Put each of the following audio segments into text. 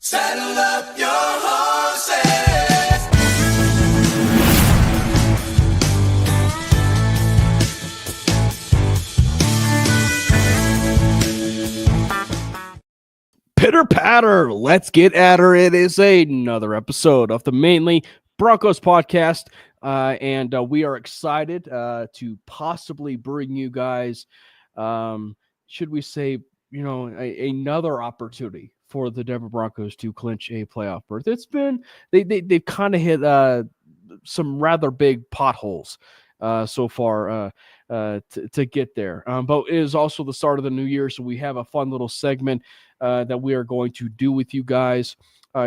Saddle up your horses. Pitter patter, let's get at her. It is another episode of the Mainly Broncos podcast, and we are excited to possibly bring you guys, should we say, another opportunity for the Denver Broncos to clinch a playoff berth. It's been they've kind of hit some rather big potholes so far to get there, but it is also the start of the new year, so we have a fun little segment that we are going to do with you guys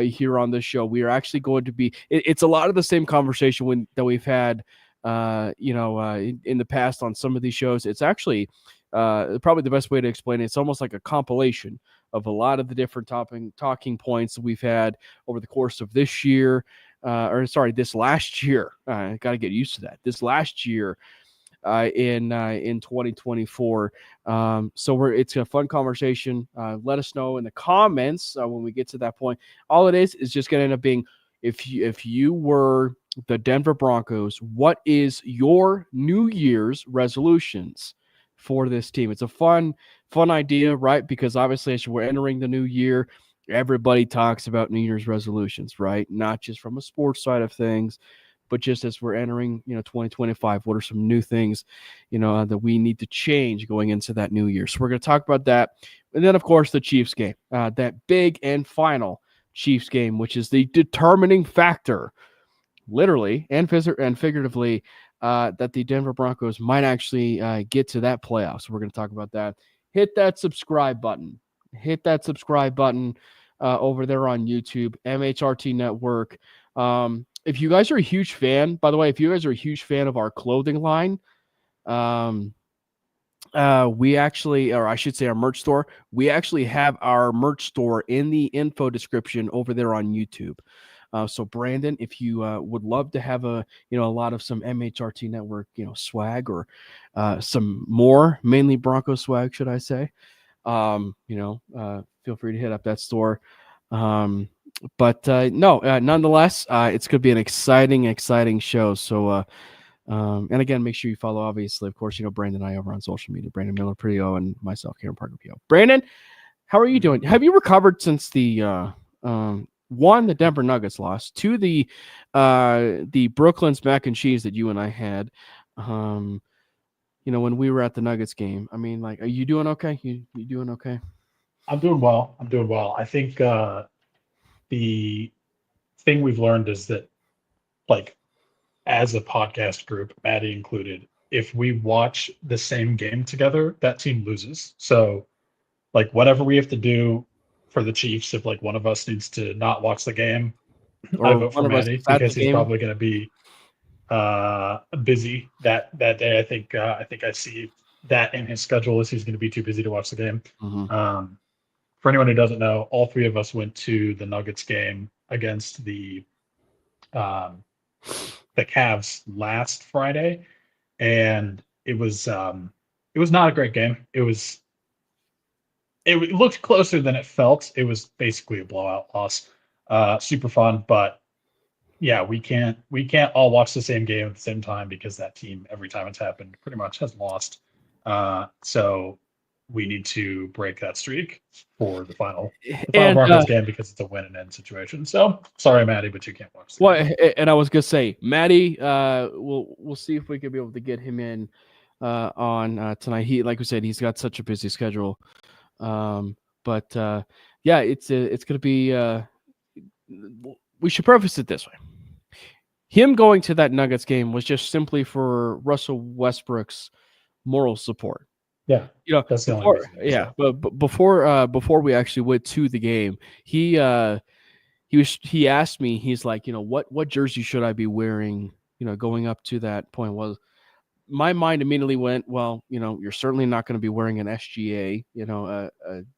here on this show. We are actually going to be, it's a lot of the same conversation that we've had, in the past on some of these shows. It's actually probably the best way to explain it. It's almost like a compilation of a lot of the different talking points that we've had over the course of this year, this last year. I got to get used to that. This last year, in 2024. So it's a fun conversation. Let us know in the comments when we get to that point. All it is just going to end up being, if you were the Denver Broncos, what is your New Year's resolutions for this team? It's a fun idea, right? Because obviously as we're entering the new year, everybody talks about New Year's resolutions, right? Not just from a sports side of things, but just as we're entering, 2025, what are some new things, that we need to change going into that new year? So we're going to talk about that. And then, of course, the Chiefs game, that big and final Chiefs game, which is the determining factor, literally and figuratively, that the Denver Broncos might actually get to that playoff. So we're going to talk about that. Hit that subscribe button. Over there on YouTube, MHRT Network. If you guys are a huge fan, by the way, if you guys are a huge fan of our clothing line, we actually, or I should say our merch store, we actually have our merch store in the info description over there on YouTube. So Brandon, if you would love to have a lot of some MHRT Network, swag, or some more, mainly Broncos swag, should I say, feel free to hit up that store. Nonetheless, it's going to be an exciting show. So, and again, make sure you follow, obviously, of course, Brandon and I over on social media, Brandon Miller, Prio, and myself, Karen Parker, P.O. Brandon, how are you doing? Have you recovered since the Denver Nuggets lost, to the Brooklyn's mac and cheese that you and I had, when we were at the Nuggets game? I mean, are you doing okay? You doing okay? I'm doing well. I think the thing we've learned is that, as a podcast group, Matty included, if we watch the same game together, that team loses. So, whatever we have to do for the Chiefs, if one of us needs to not watch the game, I vote for Matty because he's probably going to be busy that day. I think I see that in his schedule is he's going to be too busy to watch the game. Mm-hmm. For anyone who doesn't know, all three of us went to the Nuggets game against the Cavs last Friday, and it was not a great game. It looked closer than it felt. It was basically a blowout loss. Super fun, but yeah, we can't all watch the same game at the same time because that team, every time it's happened, pretty much has lost. So we need to break that streak for the final Broncos game because it's a win and end situation. So sorry, Matty, but you can't watch. And I was gonna say, Matty, we'll see if we can be able to get him in on tonight. He, like we said, he's got such a busy schedule. It's gonna be. We should preface it this way: him going to that Nuggets game was just simply for Russell Westbrook's moral support. Yeah, that's the only reason. Yeah, but before we actually went to the game, he asked me, he's like, what jersey should I be wearing? Going up to that point, was my mind immediately went, well, you're certainly not going to be wearing an SGA, a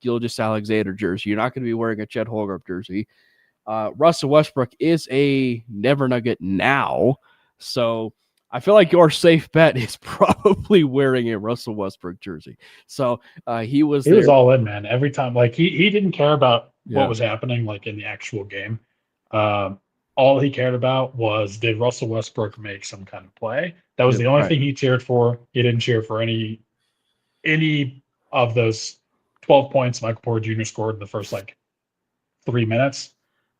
Gilgeous Alexander jersey. You're not going to be wearing a Chet Holmgren jersey. Russell Westbrook is a Never Nugget now, so I feel like your safe bet is probably wearing a Russell Westbrook jersey. So he was He was there. all in, man. Every time, like he didn't care about what Yeah. was happening, like in the actual game. Um, all he cared about was, did Russell Westbrook make some kind of play? That was Yep, the only right. thing he cheered for. He didn't cheer for any of those 12 points Michael Porter Jr. scored in the first like 3 minutes.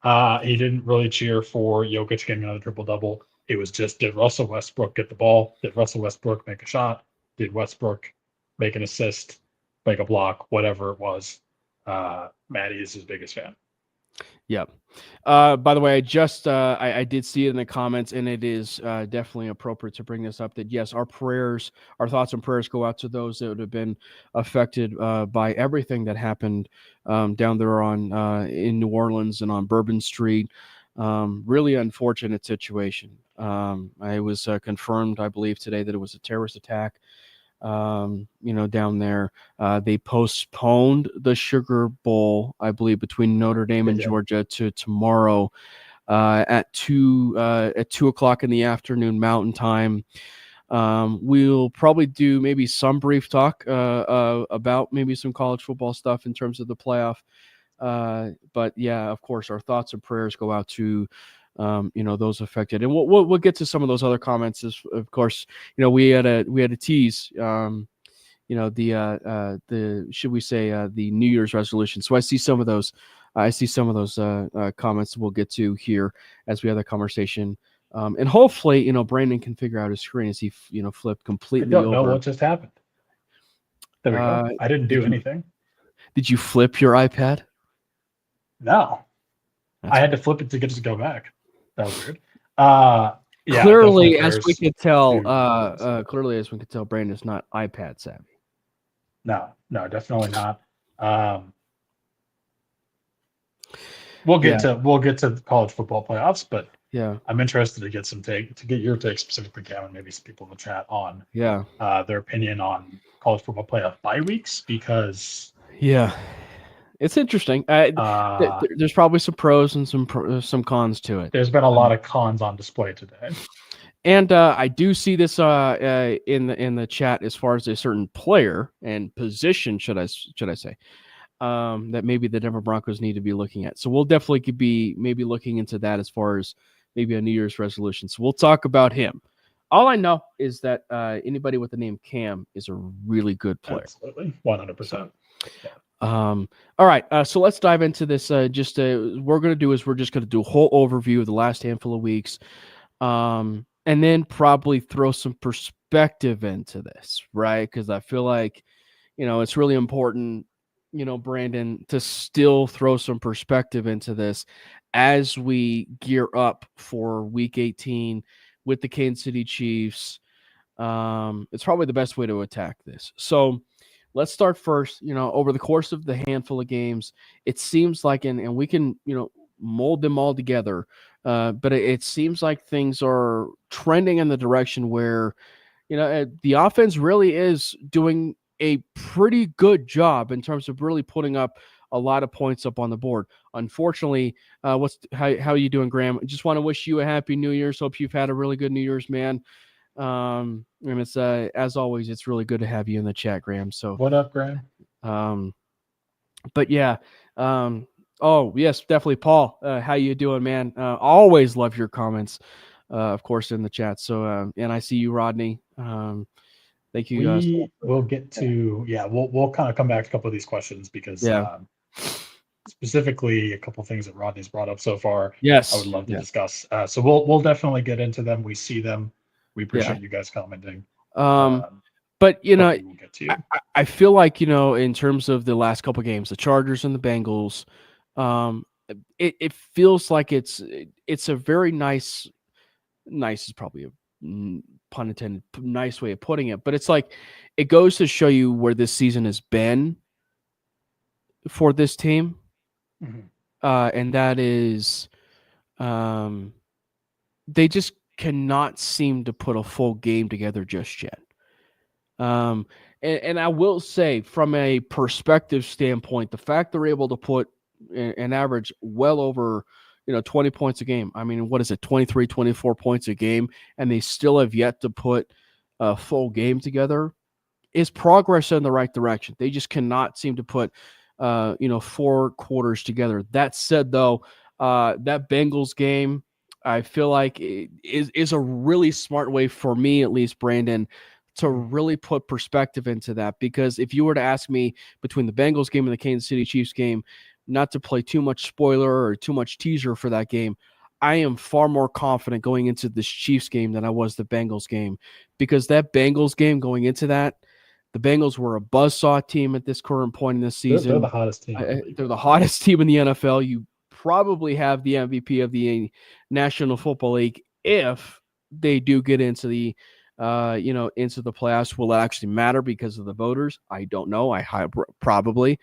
He didn't really cheer for Jokic getting another triple double. It was just, did Russell Westbrook get the ball? Did Russell Westbrook make a shot? Did Westbrook make an assist, make a block, whatever it was? Matty is his biggest fan. Yep. By the way, I did see it in the comments, and it is definitely appropriate to bring this up. That yes, our thoughts and prayers go out to those that would have been affected by everything that happened down there in New Orleans and on Bourbon Street. Really unfortunate situation. I was confirmed, I believe, today that it was a terrorist attack. Down there. They postponed the Sugar Bowl, I believe, between Notre Dame and Georgia to tomorrow at 2:00 in the afternoon Mountain Time. We'll probably do maybe some brief talk about maybe some college football stuff in terms of the playoff. But yeah, of course, our thoughts and prayers go out to those affected, and we'll get to some of those other comments. Of course, we had a tease, the should we say the New Year's resolution. So I see some of those comments we'll get to here as we have the conversation, and hopefully Brandon can figure out his screen as he flipped completely. I don't know what just happened. There we go. I didn't do anything. Did you flip your iPad? No, I had to flip it to get it to go back. That was weird. Clearly, as we could tell, Brandon's not iPad savvy. No, definitely not. We'll get to the college football playoffs, but yeah, I'm interested to get your take specifically, Kevin, maybe some people in the chat on their opinion on college football playoff bye weeks, because it's interesting. There's probably some pros and some cons to it. There's been a lot of cons on display today. And I do see this in the chat as far as a certain player and position, should I say, that maybe the Denver Broncos need to be looking at. So we'll definitely be maybe looking into that as far as maybe a New Year's resolution. So we'll talk about him. All I know is that anybody with the name Cam is a really good player. Absolutely, 100%. All right, so let's dive into this. What we're going to do is we're just going to do a whole overview of the last handful of weeks, and then probably throw some perspective into this, right? Because I feel like, it's really important, Brandon, to still throw some perspective into this as we gear up for Week 18 with the Kansas City Chiefs. It's probably the best way to attack this. So let's start first. Over the course of the handful of games, it seems like, and we can, mold them all together. But it seems like things are trending in the direction where, the offense really is doing a pretty good job in terms of really putting up a lot of points up on the board. Unfortunately, how are you doing, Graham? I just want to wish you a happy New Year's. Hope you've had a really good New Year's, man. And it's as always, it's really good to have you in the chat, Graham. So what up, Graham? But yeah, oh yes, definitely, Paul. How you doing, man? Always love your comments, of course, in the chat. So and I see you, Rodney. Thank you. We'll get to we'll kind of come back to a couple of these questions because specifically a couple of things that Rodney's brought up so far. Yes, I would love to discuss. So we'll definitely get into them. We see them. We appreciate you guys commenting. But we'll get to you. I feel like in terms of the last couple of games, the Chargers and the Bengals, it feels like it's a very nice is probably a pun intended, nice way of putting it, but it's like it goes to show you where this season has been for this team, and that is, they just cannot seem to put a full game together just yet. And I will say, from a perspective standpoint, the fact they're able to put an average well over, 20 points a game. I mean, what is it, 23, 24 points a game, and they still have yet to put a full game together, is progress in the right direction. They just cannot seem to put, 4 quarters together. That said, though, that Bengals game, I feel like it is a really smart way for me, at least, Brandon, to really put perspective into that. Because if you were to ask me between the Bengals game and the Kansas City Chiefs game, not to play too much spoiler or too much teaser for that game, I am far more confident going into this Chiefs game than I was the Bengals game. Because that Bengals game, going into that, the Bengals were a buzzsaw team at this current point in this season. They're the hottest team in the league. They're the hottest team in the NFL. You probably have the MVP of the National Football League if they do get into the into the playoffs. Will it actually matter because of the voters? I don't know. Probably.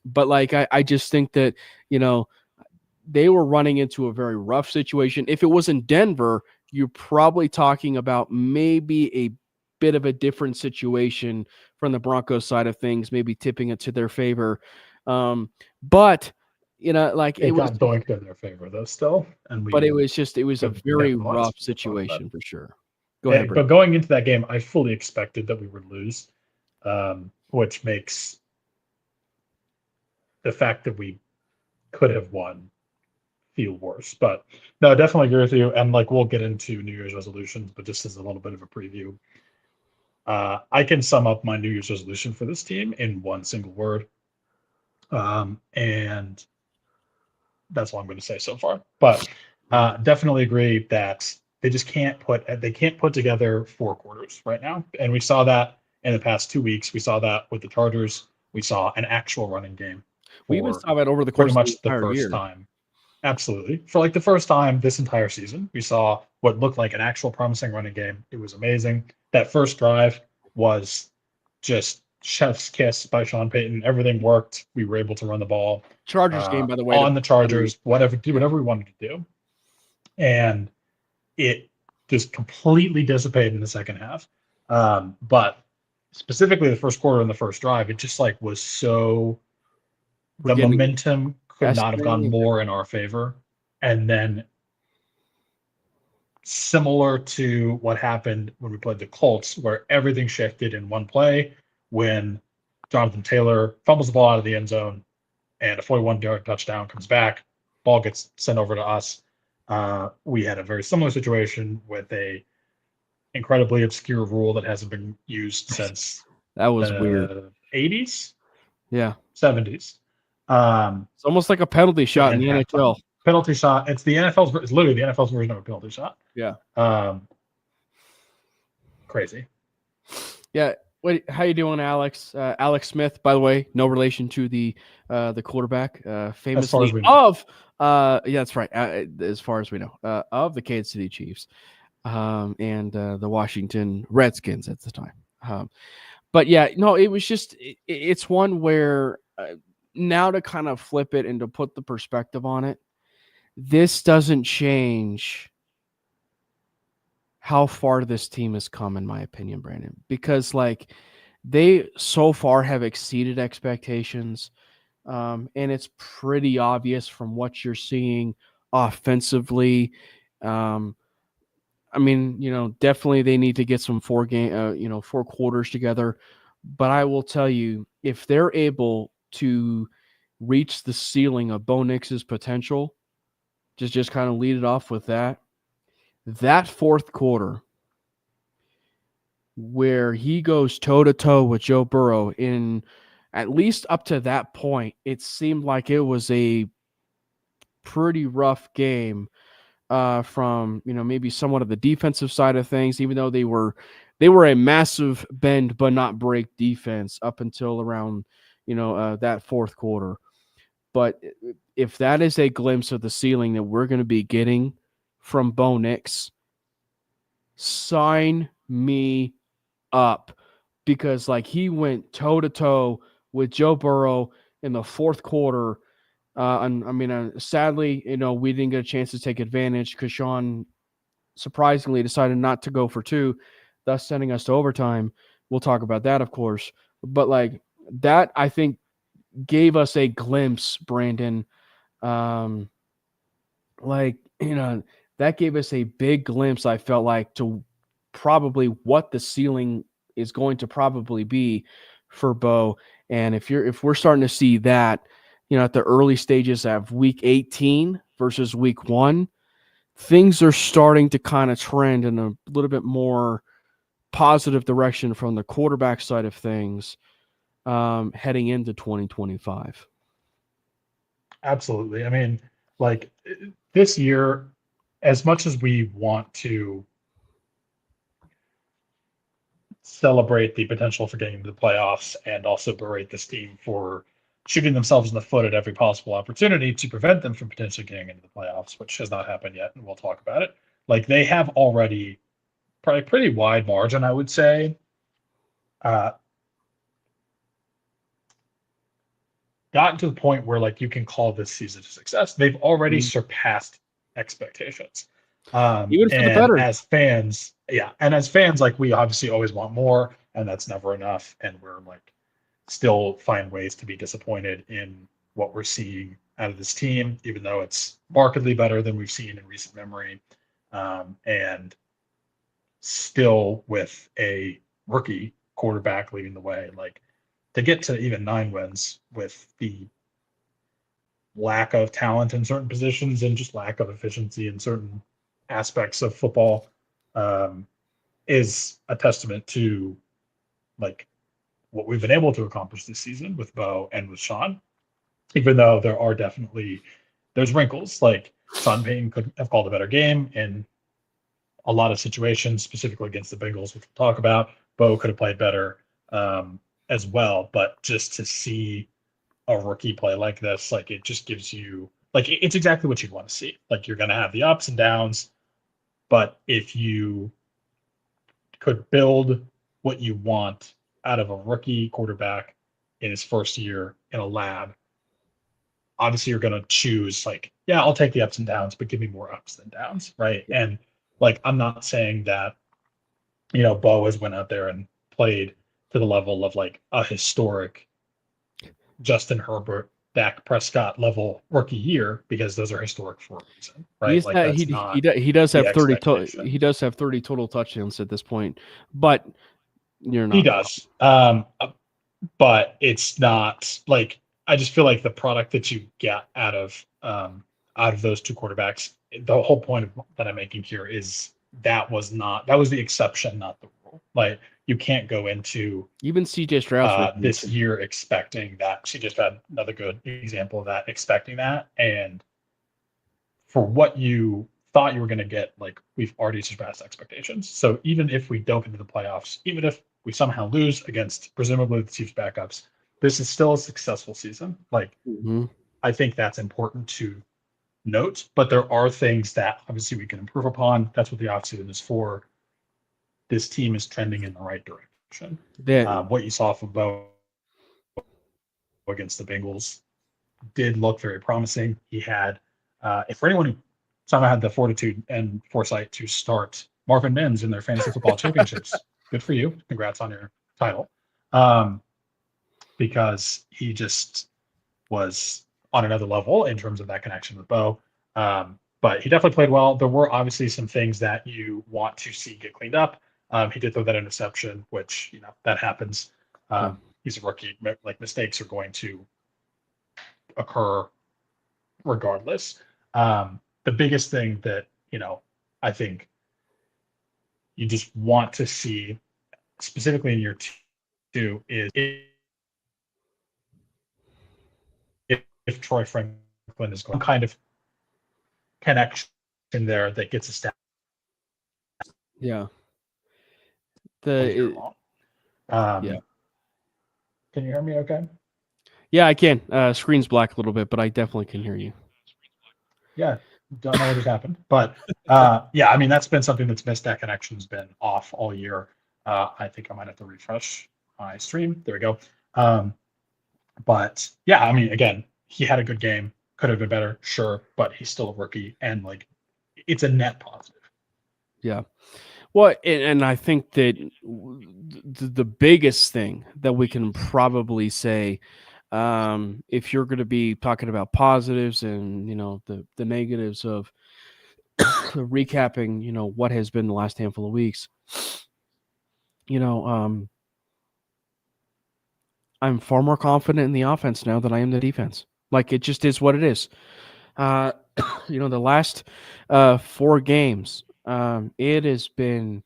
But like, I just think that, they were running into a very rough situation. If it was in Denver, you're probably talking about maybe a bit of a different situation from the Broncos side of things, maybe tipping it to their favor. But like it got doinked in their favor though still. But it was a very rough situation for sure. Go ahead. But going into that game, I fully expected that we would lose, which makes the fact that we could have won feel worse. But no, I definitely agree with you. And like, we'll get into New Year's resolutions, but just as a little bit of a preview, I can sum up my New Year's resolution for this team in one single word. And that's all I'm going to say so far. But definitely agree that they just can't put together 4 quarters right now. And we saw that in the past 2 weeks. We saw that with the Chargers. We saw an actual running game. We even saw that over the course of the entire year. Time. Absolutely. For like the first time this entire season, we saw what looked like an actual promising running game. It was amazing. That first drive was just chef's kiss by Sean Payton. Everything worked. We were able to run the ball. Chargers game, by the way. On the Chargers, whatever we wanted to do. And it just completely dissipated in the second half. But specifically the first quarter and the first drive, it just like was so... The momentum could not have gone more in our favor. And then similar to what happened when we played the Colts, where everything shifted in one play when Jonathan Taylor fumbles the ball out of the end zone and a 41-yard touchdown comes back, ball gets sent over to us. We had a very similar situation with a incredibly obscure rule that hasn't been used since that was weird. 80s? Yeah. 70s. It's almost like a penalty shot in the NHL. Penalty shot. It's literally the NFL's version of a penalty shot. Yeah. Crazy. Yeah. Wait, how you doing, Alex? Alex Smith, by the way, no relation to the quarterback, famously of yeah, that's right. As far as we know, of the Kansas City Chiefs, and the Washington Redskins at the time. But yeah, no, it was just it's one where. Now to kind of flip it and to put the perspective on it, this doesn't change how far this team has come, in my opinion, Brandon, because like they so far have exceeded expectations. And it's pretty obvious from what you're seeing offensively. I mean, definitely they need to get some 4 quarters together, but I will tell you, if they're able to reach the ceiling of Bo Nix's potential, just kind of lead it off with that fourth quarter where he goes toe-to-toe with Joe Burrow, in at least up to that point, it seemed like it was a pretty rough game from, maybe somewhat of the defensive side of things, even though they were a massive bend but not break defense up until around that fourth quarter. But if that is a glimpse of the ceiling that we're going to be getting from Bo Nix, sign me up, because like he went toe to toe with Joe Burrow in the fourth quarter. Sadly, we didn't get a chance to take advantage because Sean surprisingly decided not to go for 2, thus sending us to overtime. We'll talk about that, of course. But like, that, I think, gave us a glimpse, Brandon, like, that gave us a big glimpse, I felt like, to probably what the ceiling is going to probably be for Bo. And if we're starting to see that, at the early stages of week 18 versus week 1, things are starting to kind of trend in a little bit more positive direction from the quarterback side of things, heading into 2025. Absolutely. I mean, like this year, as much as we want to celebrate the potential for getting into the playoffs and also berate this team for shooting themselves in the foot at every possible opportunity to prevent them from potentially getting into the playoffs, which has not happened yet, and we'll talk about it. Like they have already, probably pretty wide margin, I would say, uh, gotten to the point where like you can call this season a success. They've already surpassed expectations. Even for the And better. as fans, and as fans, like we obviously always want more, and that's never enough. And we're like still find ways to be disappointed in what we're seeing out of this team, even though it's markedly better than we've seen in recent memory. And still with a rookie quarterback leading the way, like to get to even 9 wins with the lack of talent in certain positions and just lack of efficiency in certain aspects of football, is a testament to like what we've been able to accomplish this season with Bo and with Sean, even though there's wrinkles. Like Sean Payton could have called a better game in a lot of situations, specifically against the Bengals, which we'll talk about. Bo could have played better, as well, but just to see a rookie play like this, like it just gives you like it's exactly what you'd want to see. Like you're going to have the ups and downs, but if you could build what you want out of a rookie quarterback in his first year in a lab, obviously you're going to choose like, yeah, I'll take the ups and downs, but give me more ups than downs, right? And like I'm not saying that Bo has went out there and played to the level of like a historic Justin Herbert, Dak Prescott level rookie year, because those are historic for a reason, right? Like that's not He does the have 30 expectation. he does have 30 total touchdowns at this point, but you're not. He does, but it's not like I just feel like the product that you get out of those two quarterbacks. The whole point that I'm making here is that was the exception, not the rule. Like you can't go into Even CJ Stroud this year expecting that. She just had another good example of that, expecting that. And for what you thought you were going to get, like we've already surpassed expectations. So even if we don't get into the playoffs, even if we somehow lose against presumably the Chiefs backups, this is still a successful season. Like I think that's important to note, but there are things that obviously we can improve upon. That's what the offseason is for. This team is trending in the right direction. What you saw from Bo against the Bengals did look very promising. He had, if for anyone who somehow had the fortitude and foresight to start Marvin Mims in their fantasy football championships, good for you. Congrats on your title. Because he just was on another level in terms of that connection with Bo. But he definitely played well. There were obviously some things that you want to see get cleaned up. He did throw that interception, which that happens. He's a rookie. Like mistakes are going to occur regardless. The biggest thing that I think you just want to see, specifically in year two, is if Troy Franklin is going kind of connection there that gets established. Yeah. Yeah. Can you hear me okay? Yeah, I can. Screen's black a little bit, but I definitely can hear you. Yeah, don't know what has happened. But I mean, that's been something that's missed. That connection's been off all year. I think I might have to refresh my stream. There we go. But yeah, I mean, again, he had a good game. Could have been better, sure, but he's still a rookie, and like, it's a net positive. Yeah. Well, and I think that the biggest thing that we can probably say if you're going to be talking about positives and the negatives of recapping, what has been the last handful of weeks, you know, um, I'm far more confident in the offense now than I am the defense. Like, it just is what it is. Uh, the last 4 games, it has been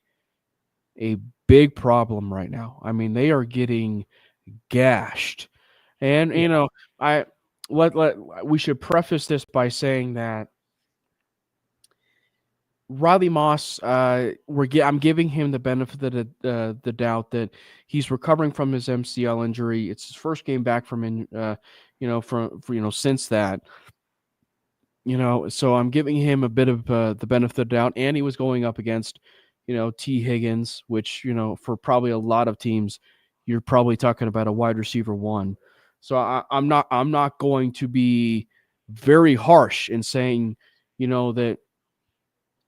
a big problem right now. I mean, they are getting gashed, and Yeah. I we should preface this by saying that Riley Moss, I'm giving him the benefit of the doubt that he's recovering from his MCL injury. It's his first game back since that. So I'm giving him a bit of the benefit of the doubt, and he was going up against, T. Higgins, which for probably a lot of teams, you're probably talking about a wide receiver one. So I'm not going to be very harsh in saying, that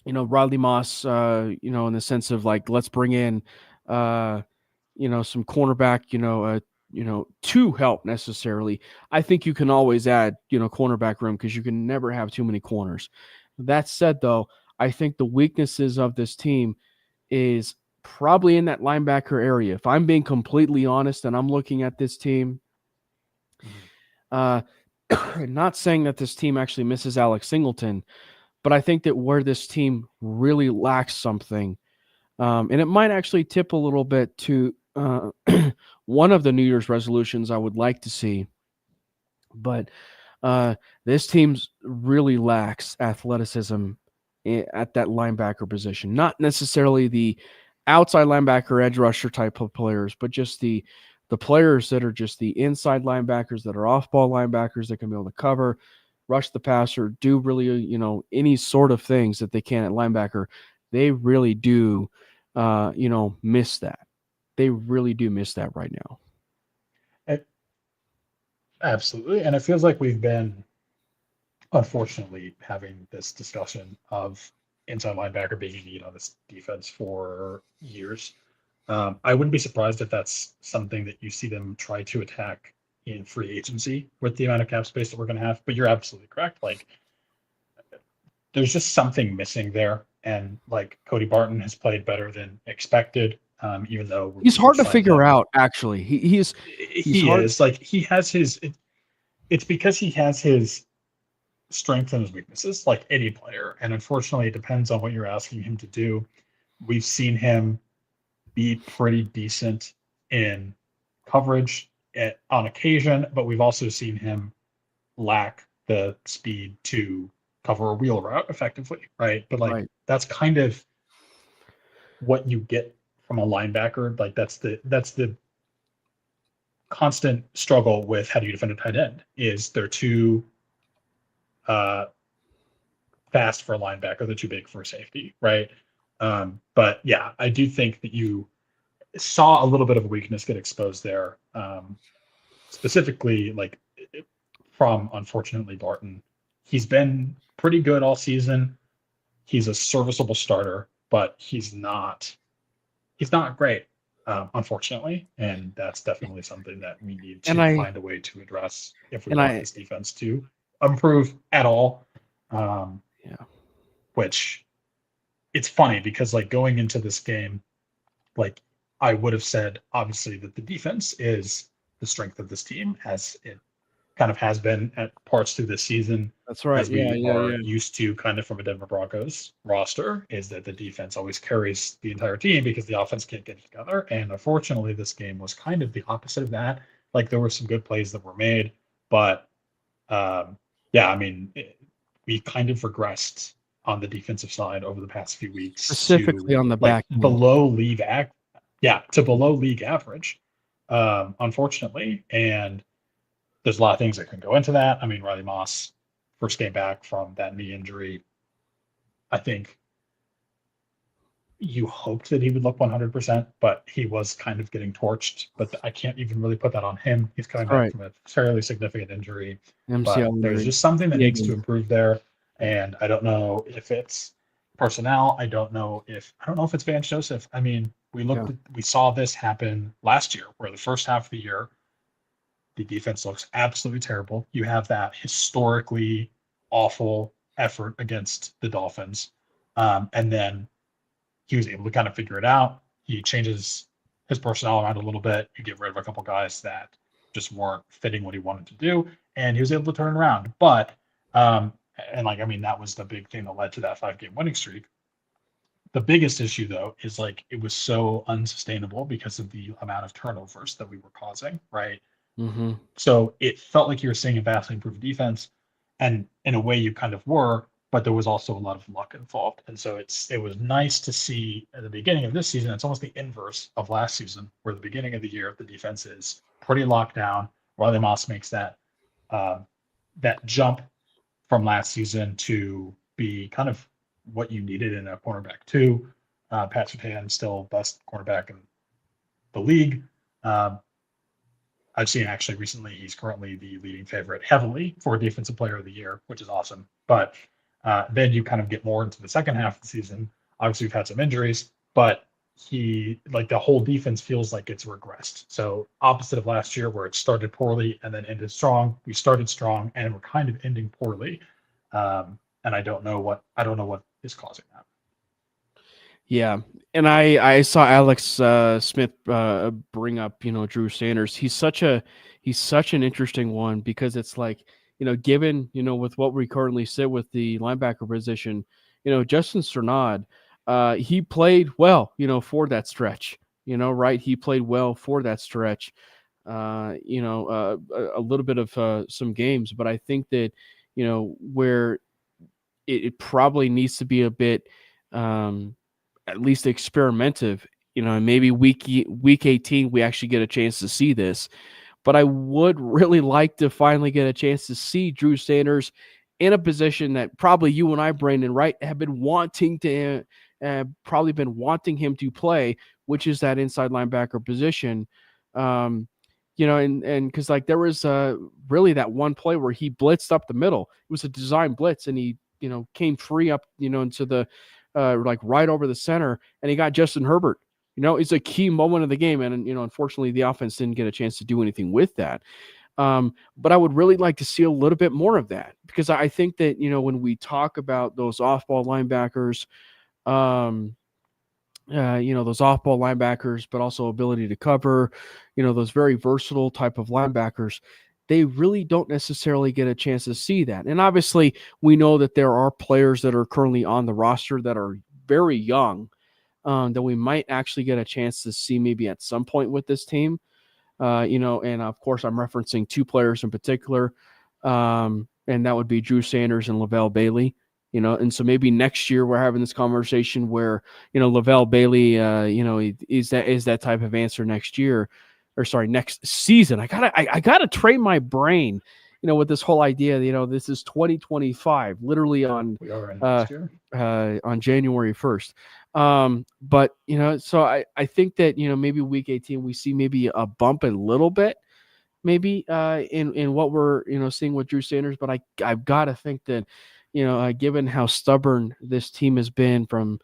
Riley Moss, in the sense of like, let's bring in, some cornerback, to help necessarily. I think you can always add, cornerback room because you can never have too many corners. That said, though, I think the weaknesses of this team is probably in that linebacker area. If I'm being completely honest and I'm looking at this team, not saying that this team actually misses Alex Singleton, but I think that where this team really lacks something, and it might actually tip a little bit to one of the New Year's resolutions I would like to see, but this team's really lacks athleticism at that linebacker position. Not necessarily the outside linebacker, edge rusher type of players, but just the players that are just the inside linebackers that are off-ball linebackers that can be able to cover, rush the passer, do really, any sort of things that they can at linebacker. They really do, miss that. They really do miss that right now. Absolutely. And it feels like we've been, unfortunately, having this discussion of inside linebacker being a need on this defense for years. I wouldn't be surprised if that's something that you see them try to attack in free agency with the amount of cap space that we're going to have. But you're absolutely correct. Like, there's just something missing there. And like Cody Barton has played better than expected, even though he's hard to figure out. Actually, he's hard. is like he has his. It's because he has his strengths and his weaknesses, like any player. And unfortunately, it depends on what you're asking him to do. We've seen him be pretty decent in coverage on occasion, but we've also seen him lack the speed to cover a wheel route effectively, right? But like that's kind of what you get from a linebacker. Like that's the constant struggle with how do you defend a tight end is they're too fast for a linebacker, they're too big for a safety, right? But yeah, I do think that you saw a little bit of a weakness get exposed there, specifically like from unfortunately Barton. He's been pretty good all season. He's a serviceable starter, but he's not great, unfortunately, and that's definitely something that we need to find a way to address if we want this defense to improve at all. Which it's funny because like going into this game, like I would have said obviously that the defense is the strength of this team, as it kind of has been at parts through this season. That's right. As we are used to kind of from a Denver Broncos roster, is that the defense always carries the entire team because the offense can't get together. And unfortunately, this game was kind of the opposite of that. Like there were some good plays that were made, but I mean, we kind of regressed on the defensive side over the past few weeks, specifically on the back to below league average, unfortunately. And there's a lot of things that can go into that. I mean, Riley Moss, first game back from that knee injury, I think you hoped that he would look 100%, but he was kind of getting torched. But I can't even really put that on him. He's coming back from a fairly significant injury. But there's just something that needs to improve there. And I don't know if it's personnel. I don't know if it's Vance Joseph. I mean, we saw this happen last year, where the first half of the year, The defense looks absolutely terrible. You have that historically awful effort against the Dolphins. And then he was able to kind of figure it out. He changes his personnel around a little bit. You get rid of a couple guys that just weren't fitting what he wanted to do, and he was able to turn it around. But and like, I mean, that was the big thing that led to that 5-game winning streak. The biggest issue, though, is like it was so unsustainable because of the amount of turnovers that we were causing, right? Mm-hmm. So it felt like you were seeing a vastly improved defense, and in a way you kind of were, but there was also a lot of luck involved. And so it was nice to see at the beginning of this season. It's almost the inverse of last season, where the beginning of the year the defense is pretty locked down. Riley Moss makes that jump from last season to be kind of what you needed in a cornerback too. Pat Surtain still best cornerback in the league. I've seen actually recently he's currently the leading favorite heavily for Defensive Player of the Year, which is awesome. But then you kind of get more into the second half of the season. Obviously, we've had some injuries, but the whole defense feels like it's regressed. So opposite of last year where it started poorly and then ended strong, we started strong and we're kind of ending poorly. And I don't know what is causing that. Yeah, and I saw Alex Smith bring up Drew Sanders. He's such an interesting one because it's like given with what we currently sit with the linebacker position, Justin Strnad, he played well for that stretch. Right? He played well for that stretch. A little bit of some games, but I think that where it probably needs to be a bit. At least experimentative, and maybe week 18 we actually get a chance to see this. But I would really like to finally get a chance to see Drew Sanders in a position that probably you and I, Brandon, right, have been wanting him to play, which is that inside linebacker position. And because like there was really that one play where he blitzed up the middle. It was a design blitz, and he came free up into the like right over the center, and he got Justin Herbert. It's a key moment of the game, and unfortunately, the offense didn't get a chance to do anything with that. But I would really like to see a little bit more of that because I think that when we talk about those off-ball linebackers, those off-ball linebackers, but also ability to cover, those very versatile type of linebackers. They really don't necessarily get a chance to see that. And obviously, we know that there are players that are currently on the roster that are very young that we might actually get a chance to see maybe at some point with this team. And of course, I'm referencing two players in particular, and that would be Drew Sanders and Lavelle Bailey. And so maybe next year we're having this conversation where, Lavelle Bailey, is that type of answer next year. Or sorry, next season. I gotta train my brain, with this whole idea. This is 2025, literally on on January 1st. But so I think that maybe week 18 we see maybe a bump a little bit, maybe in what we're seeing with Drew Sanders. But I've got to think that given how stubborn this team has been from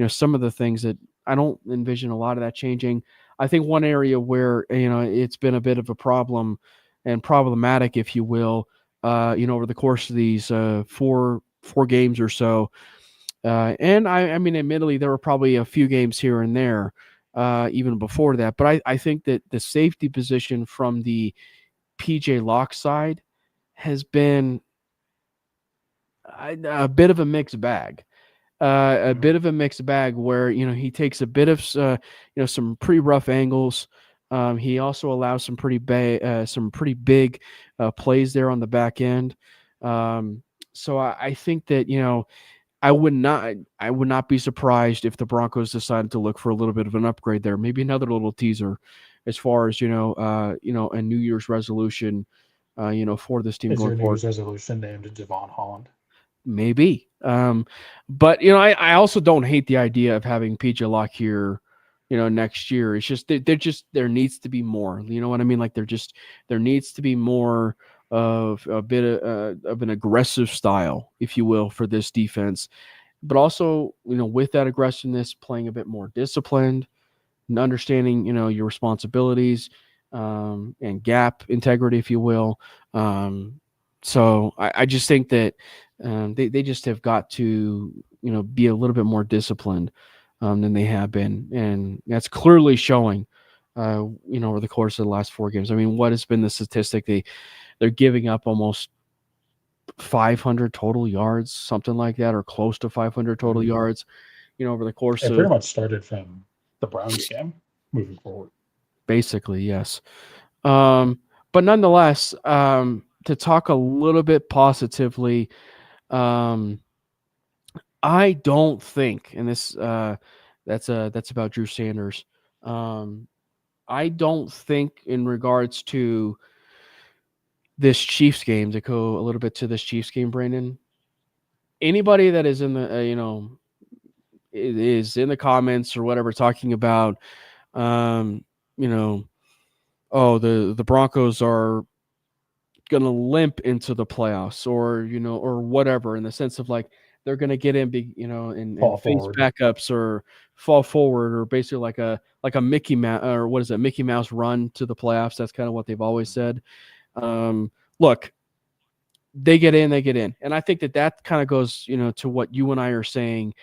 some of the things that I don't envision a lot of that changing. I think one area where, it's been a bit of a problem and problematic, if you will, over the course of these four games or so. And I mean, admittedly, there were probably a few games here and there even before that. But I think that the safety position from the PJ Locke side has been a bit of a mixed bag. Bit of a mixed bag where he takes a bit of some pretty rough angles. He also allows some pretty big plays there on the back end. So I think that I would not be surprised if the Broncos decided to look for a little bit of an upgrade there. Maybe another little teaser as far as a New Year's resolution for this team. Is going your New forward. Year's resolution named Devon Holland? Maybe. But I also don't hate the idea of having PJ Locke here, next year. It's just there needs to be more. You know what I mean? Like there needs to be more of a bit of an aggressive style, if you will, for this defense. But also, with that aggressiveness, playing a bit more disciplined and understanding, your responsibilities. and gap integrity, if you will. So I just think that they just have got to, be a little bit more disciplined than they have been. And that's clearly showing, over the course of the last 4 games. I mean, what has been the statistic? They're giving up almost 500 total yards, something like that, or close to 500 total yards, over the course It of pretty much started from the Browns game moving forward. basically, yes. But nonetheless, to talk a little bit positively, I don't think, and this that's about Drew Sanders. I don't think in regards to this Chiefs game, to go a little bit to this Chiefs game, Brandon. Anybody that is in the is in the comments or whatever talking about you know oh, the Broncos are gonna limp into the playoffs, or or whatever, in the sense of like they're gonna get in big, and Fall face forward. backups or fall forward, or basically like a Mickey Mouse, or what is it, Mickey Mouse run to the playoffs. That's kind of what they've always said. Look, they get in, and I think that kind of goes, to what you and I are saying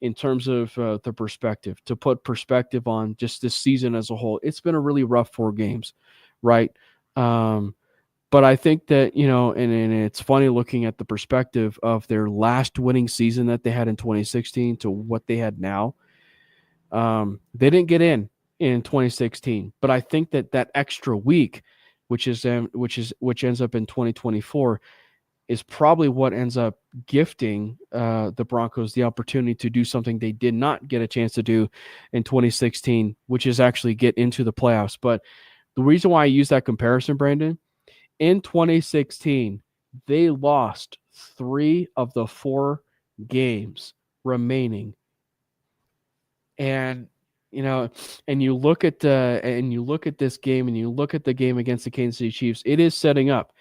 in terms of the perspective, to put perspective on just this season as a whole. It's been a really rough 4 games, right? But I think that, and it's funny looking at the perspective of their last winning season that they had in 2016 to what they had now. They didn't get in 2016, but I think that extra week, which ends up in 2024, is probably what ends up gifting the Broncos the opportunity to do something they did not get a chance to do in 2016, which is actually get into the playoffs. But the reason why I use that comparison, Brandon, in 2016, they lost 3 of the 4 games remaining. And and you look at this game, and you look at the game against the Kansas City Chiefs, it is setting up.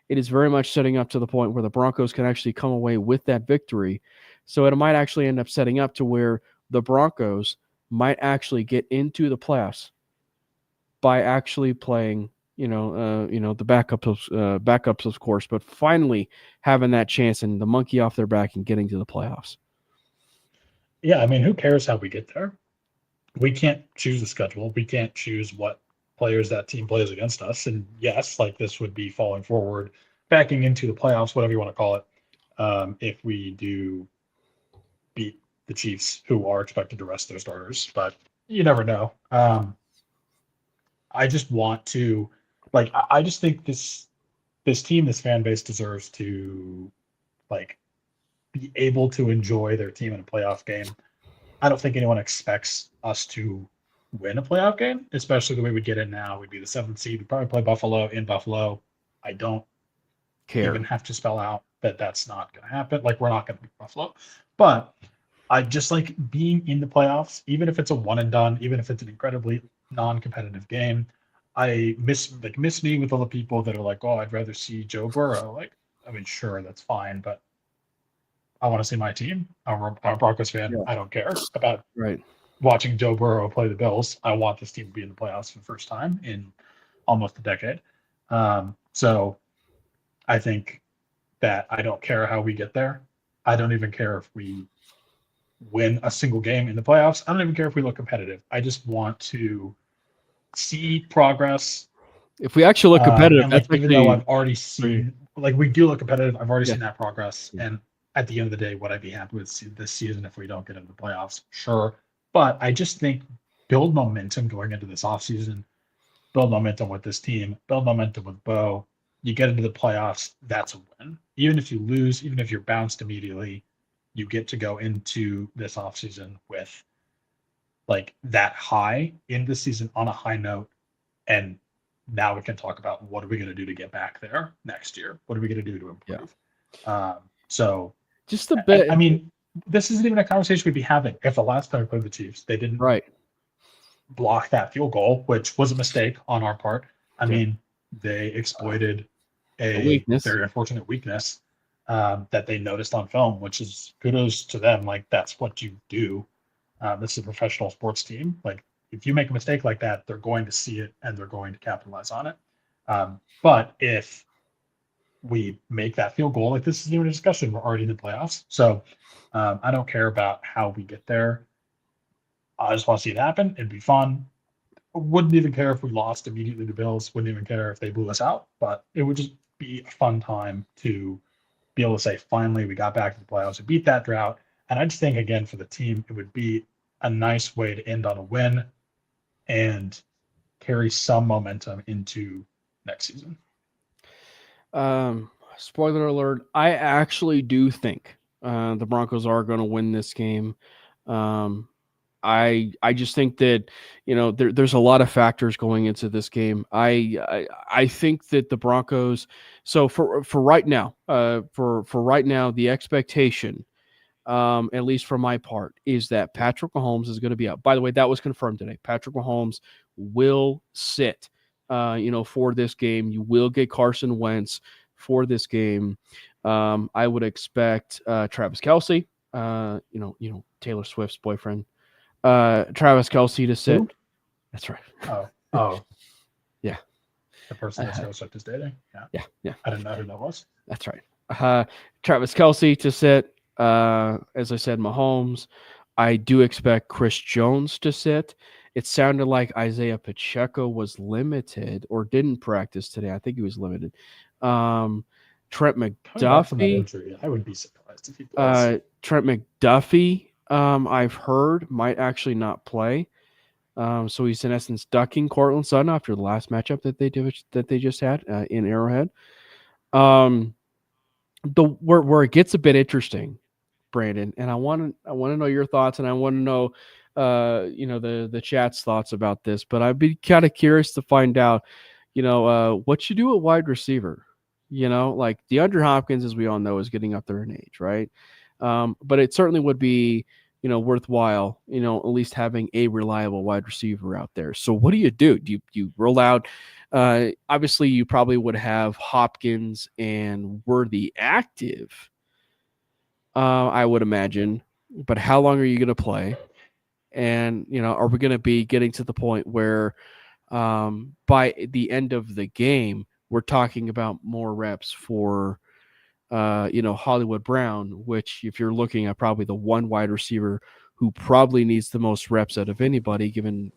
It is very much setting up to the point where the Broncos can actually come away with that victory. So it might actually end up setting up to where the Broncos might actually get into the playoffs by actually playing, the backups, of course, but finally having that chance and the monkey off their back and getting to the playoffs. Yeah, I mean, who cares how we get there? We can't choose the schedule. We can't choose what players that team plays against us. And yes, like this would be falling forward, backing into the playoffs, whatever you want to call it, if we do beat the Chiefs, who are expected to rest their starters. But you never know. I just want to, I just think this team, this fan base deserves to, be able to enjoy their team in a playoff game. I don't think anyone expects us to win a playoff game, especially the way we get in now. We'd be the 7th seed. We'd probably play Buffalo in Buffalo. I don't even have to spell out that that's not going to happen. We're not going to beat Buffalo. But I just like being in the playoffs, even if it's a one and done, even if it's an incredibly non-competitive game. I miss me with all the people that are like, oh, I'd rather see Joe Burrow. Sure, that's fine, but I want to see my team. I'm a Broncos fan. Yeah. I don't care about watching Joe Burrow play the Bills. I want this team to be in the playoffs for the first time in almost a decade. So I think that I don't care how we get there. I don't even care if we win a single game in the playoffs. I don't even care if we look competitive. I just want to see progress. If we actually look competitive, even though I've already seen, we do look competitive, I've already seen that progress. Yeah. And at the end of the day, would I be happy with this season if we don't get into the playoffs? Sure. But I just think build momentum going into this offseason, build momentum with this team, build momentum with Bo. You get into the playoffs, that's a win. Even if you lose, even if you're bounced immediately, you get to go into this offseason with that high in the season on a high note. And now we can talk about what are we going to do to get back there next year? What are we going to do to improve? Yeah. So just a bit. I mean, this isn't even a conversation we'd be having if the last time we played the Chiefs, they didn't block that field goal, which was a mistake on our part. I mean, they exploited a very unfortunate weakness that they noticed on film, which is kudos to them. That's what you do. This is a professional sports team. if you make a mistake like that, they're going to see it and they're going to capitalize on it. But if we make that field goal, like this isn't even a discussion, we're already in the playoffs. So I don't care about how we get there. I just want to see it happen. It'd be fun. Wouldn't even care if we lost immediately to Bills. Wouldn't even care if they blew us out. But it would just be a fun time to be able to say, finally, we got back to the playoffs. We beat that drought. And I just think, again, for the team, it would be a nice way to end on a win and carry some momentum into next season. Spoiler alert, I actually do think the Broncos are going to win this game. I just think that, you know, there's a lot of factors going into this game. I think that the Broncos, so for right now, for right now, the expectation, at least for my part, is that Patrick Mahomes is going to be out. By the way, that was confirmed today. Patrick Mahomes will sit, for this game. You will get Carson Wentz for this game. I would expect Travis Kelce, Taylor Swift's boyfriend, Travis Kelce to sit. Who? That's right. Oh. Yeah. The person that Taylor Swift is dating? Yeah. I didn't know who that was. That's right. Travis Kelce to sit. As I said, Mahomes. I do expect Chris Jones to sit. It sounded like Isaiah Pacheco was limited or didn't practice today. I think he was limited. Trent McDuffie. I would be surprised if he plays. Trent McDuffie, I've heard, might actually not play. So he's in essence ducking Cortland Sutton after the last matchup that they just had in Arrowhead. Where it gets a bit interesting, Brandon, and I want to know your thoughts, and I want to know the chat's thoughts about this, but I'd be kind of curious to find out, what you do at wide receiver. Like DeAndre Hopkins, as we all know, is getting up there in age, right? But it certainly would be, worthwhile, at least having a reliable wide receiver out there. So what do? Do you roll out? Obviously, you probably would have Hopkins and Worthy active, I would imagine. But how long are you going to play? And, are we going to be getting to the point where by the end of the game, we're talking about more reps for, Hollywood Brown, which if you're looking at probably the one wide receiver who probably needs the most reps out of anybody, given,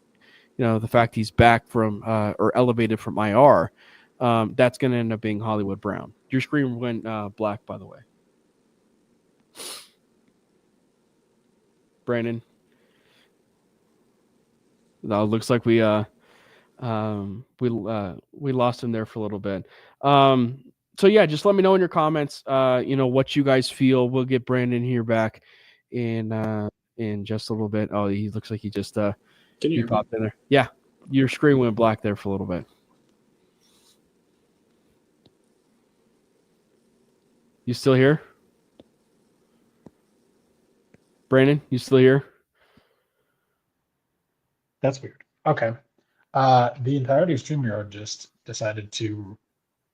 the fact he's back from or elevated from IR, that's going to end up being Hollywood Brown. Your screen went black, by the way. Brandon. No, it looks like we lost him there for a little bit. So yeah, just let me know in your comments, what you guys feel. We'll get Brandon here back in just a little bit. Oh, he looks like he just he popped in there. Yeah, your screen went black there for a little bit. You still here? Brandon, you still here? That's weird. Okay. The entirety of StreamYard just decided to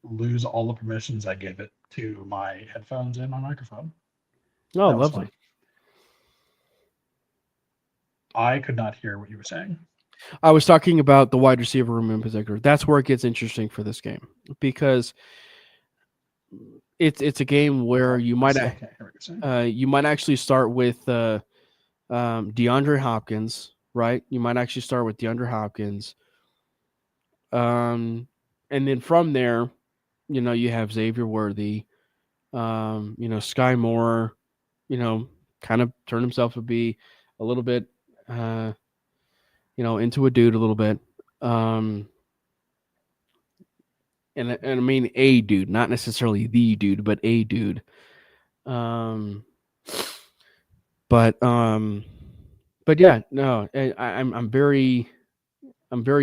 lose all the permissions I gave it to my headphones and my microphone. Oh, lovely. Fun. I could not hear what you were saying. I was talking about the wide receiver room in particular. That's where it gets interesting for this game, because it's a game where you might actually start with DeAndre Hopkins, right? You might actually start with DeAndre Hopkins, and then from there, you have Xavier Worthy, Sky Moore, kind of turn himself to be a little bit, into a dude a little bit. And I mean a dude, not necessarily the dude, but a dude. But yeah, no, I'm very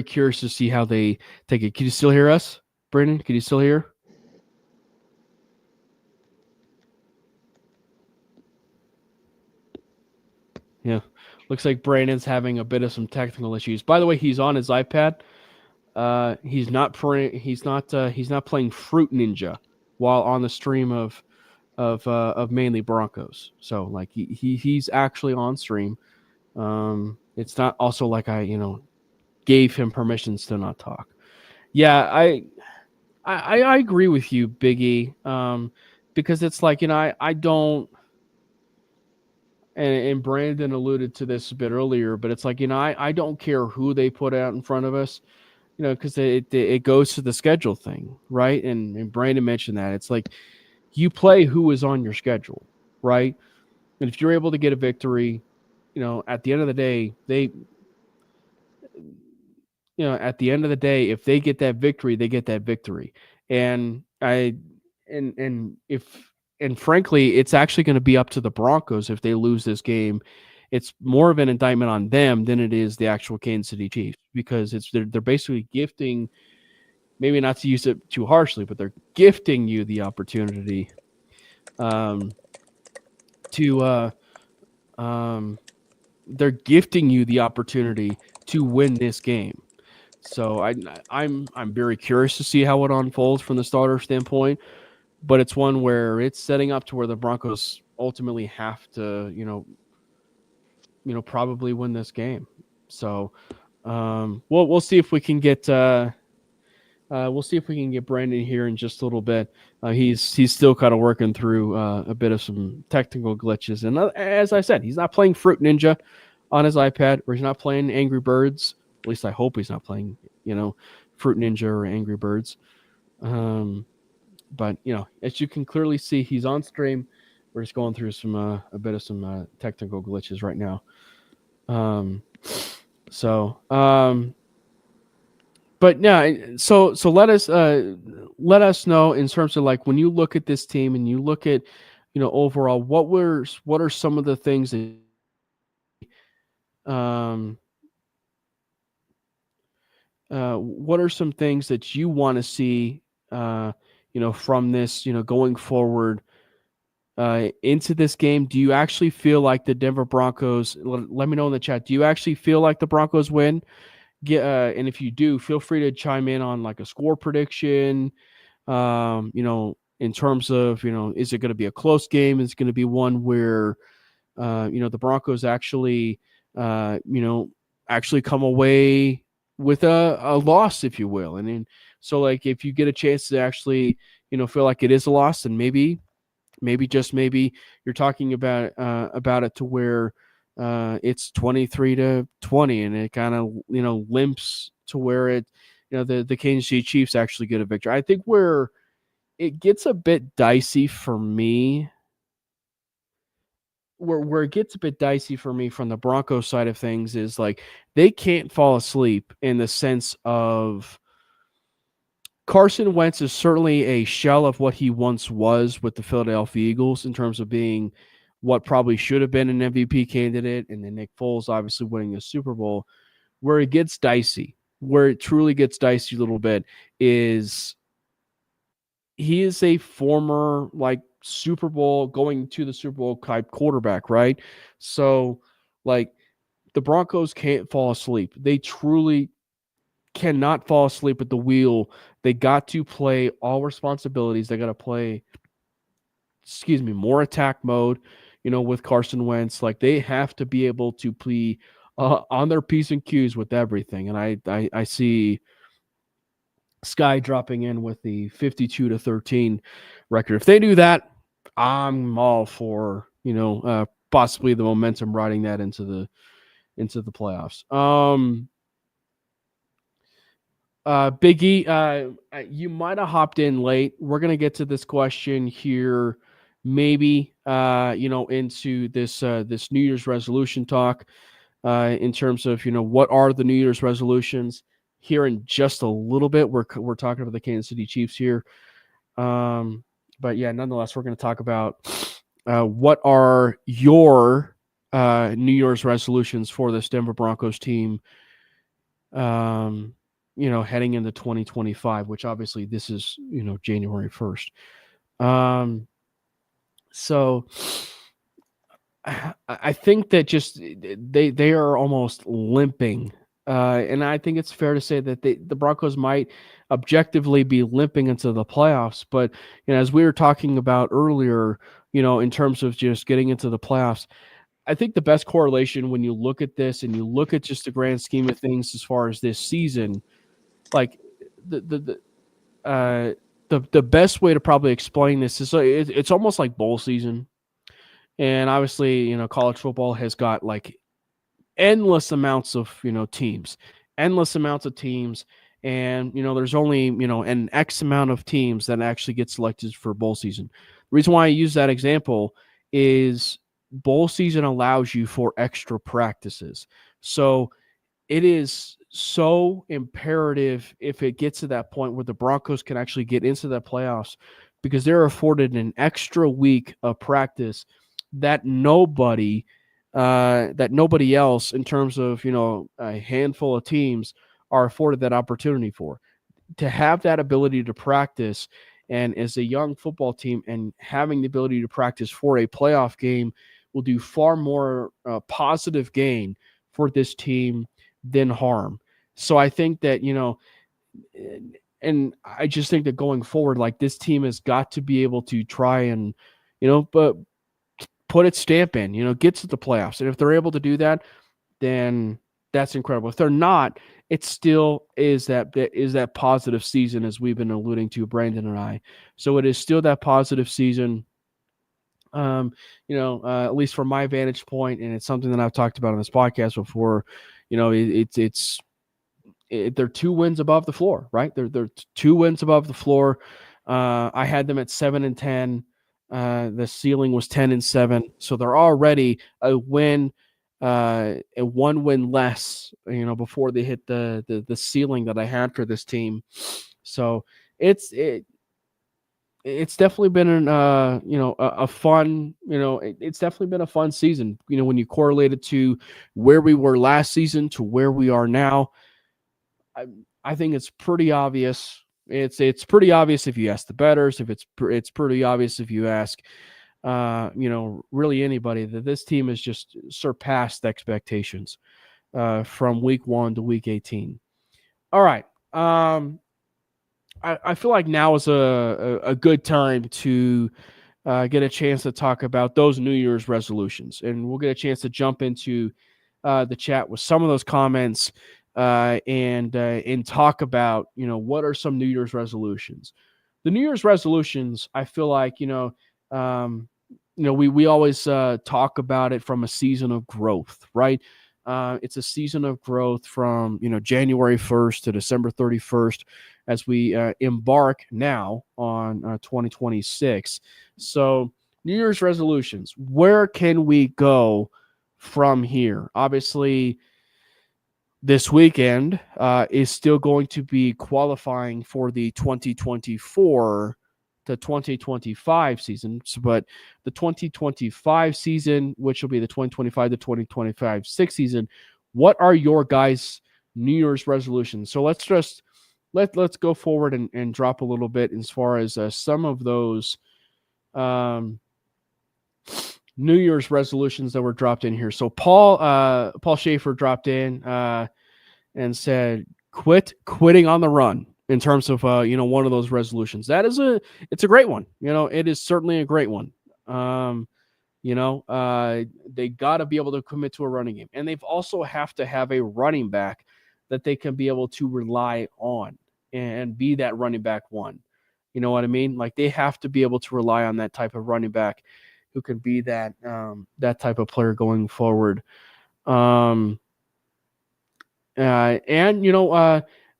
curious to see how they take it. Can you still hear us, Brandon? Can you still hear? Yeah, looks like Brandon's having a bit of some technical issues. By the way, he's on his iPad. He's not playing Fruit Ninja while on the stream of mainly Broncos. So like he's actually on stream. It's not also like I gave him permissions to not talk. Yeah, I agree with you, Biggie. Because it's like, I don't, and Brandon alluded to this a bit earlier, but it's like, I don't care who they put out in front of us, because it goes to the schedule thing, right? And Brandon mentioned that. It's like you play who is on your schedule, right? And if you're able to get a victory, at the end of the day, at the end of the day, if they get that victory, they get that victory. And frankly, it's actually going to be up to the Broncos if they lose this game. It's more of an indictment on them than it is the actual Kansas City Chiefs, because they're basically gifting, maybe not to use it too harshly, but they're gifting you the opportunity they're gifting you the opportunity to win this game. So I'm very curious to see how it unfolds from the starter standpoint, but it's one where it's setting up to where the Broncos ultimately have to, probably win this game. So we'll see if we can get Brandon here in just a little bit. He's still kind of working through a bit of some technical glitches, and as I said, he's not playing Fruit Ninja on his iPad, or he's not playing Angry Birds. At least I hope he's not playing, Fruit Ninja or Angry Birds. But as you can clearly see, he's on stream. We're just going through a bit of some technical glitches right now. But yeah, so let us know in terms of, like, when you look at this team and you look at, overall, what are some of the things that what are some things that you want to see from this, going forward into this game? Do you actually feel like the Denver Broncos, let me know in the chat, do you actually feel like the Broncos win? And if you do, feel free to chime in on like a score prediction, in terms of, is it going to be a close game? Is it going to be one where, the Broncos actually, actually come away with a loss, if you will. And then, so like, if you get a chance to actually, feel like it is a loss, and maybe you're talking about it to where it's 23-20, and it kind of, limps to where it, the Kansas City Chiefs actually get a victory. I think where it gets a bit dicey for me, where it gets a bit dicey for me from the Broncos side of things, is like they can't fall asleep, in the sense of Carson Wentz is certainly a shell of what he once was with the Philadelphia Eagles in terms of being what probably should have been an MVP candidate, and then Nick Foles obviously winning the Super Bowl. Where it gets dicey, where it truly gets dicey a little bit, is he is a former, like, going to the Super Bowl type quarterback, right? So, like, the Broncos can't fall asleep. They truly cannot fall asleep at the wheel. They got to play all responsibilities. They got to play, more attack mode, with Carson Wentz. Like, they have to be able to be on their P's and Q's with everything. And I see Sky dropping in with the 52-13 record. If they do that, I'm all for, possibly the momentum riding that into the playoffs. Biggie, you might have hopped in late. We're gonna get to this question here, maybe into this New Year's resolution talk, in terms of, what are the New Year's resolutions here in just a little bit. We're talking about the Kansas City Chiefs here, but yeah, nonetheless, we're going to talk about what are your New Year's resolutions for this Denver Broncos team, heading into 2025, which obviously this is, January 1st. So I think that just they are almost limping, and I think it's fair to say that the Broncos might objectively be limping into the playoffs. But as we were talking about earlier, in terms of just getting into the playoffs, I think the best correlation when you look at this and you look at just the grand scheme of things as far as this season, like the best way to probably explain this is it's almost like bowl season. And obviously, college football has got like endless amounts of, teams, and, there's only, an X amount of teams that actually get selected for bowl season. The reason why I use that example is bowl season allows you for extra practices. So it is so imperative if it gets to that point where the Broncos can actually get into the playoffs, because they're afforded an extra week of practice that nobody else, in terms of, a handful of teams, are afforded that opportunity for. To have that ability to practice, and as a young football team, and having the ability to practice for a playoff game will do far more positive gain for this team than harm. So I think that, and I just think that going forward, like, this team has got to be able to try and, but put its stamp in, get to the playoffs. And if they're able to do that, then that's incredible. If they're not, it still is that positive season, as we've been alluding to, Brandon and I. So it is still that positive season, at least from my vantage point, and it's something that I've talked about on this podcast before. They're 2 wins above the floor, right? They're 2 wins above the floor. I had them at 7-10. The ceiling was 10-7, so they're already a win, a 1 win less, before they hit the ceiling that I had for this team. So it's definitely been a fun, it's definitely been a fun season. When you correlate it to where we were last season to where we are now, I think it's pretty obvious. It's pretty obvious if you ask the bettors. If it's pretty obvious if you ask, really anybody, that this team has just surpassed expectations from week 1 to week 18. All right. I feel like now is a good time to get a chance to talk about those New Year's resolutions, and we'll get a chance to jump into the chat with some of those comments. And talk about, what are some New Year's resolutions. The New Year's resolutions, I feel like, we always talk about it from a season of growth, right? It's a season of growth from, January 1st to December 31st as we embark now on 2026. So New Year's resolutions, where can we go from here? Obviously, this weekend is still going to be qualifying for the 2024 to 2025 season. But the 2025 season, which will be the 2025 to 2025 sixth season, what are your guys' New Year's resolutions? So let's go forward and drop a little bit as far as some of those New Year's resolutions that were dropped in here. So Paul Schaefer dropped in and said, quitting on the run, in terms of one of those resolutions. It's a great one. It is certainly a great one. They got to be able to commit to a running game, and they've also have to have a running back that they can be able to rely on and be that running back one. You know what I mean? Like, they have to be able to rely on that type of running back who can be that type of player going forward. And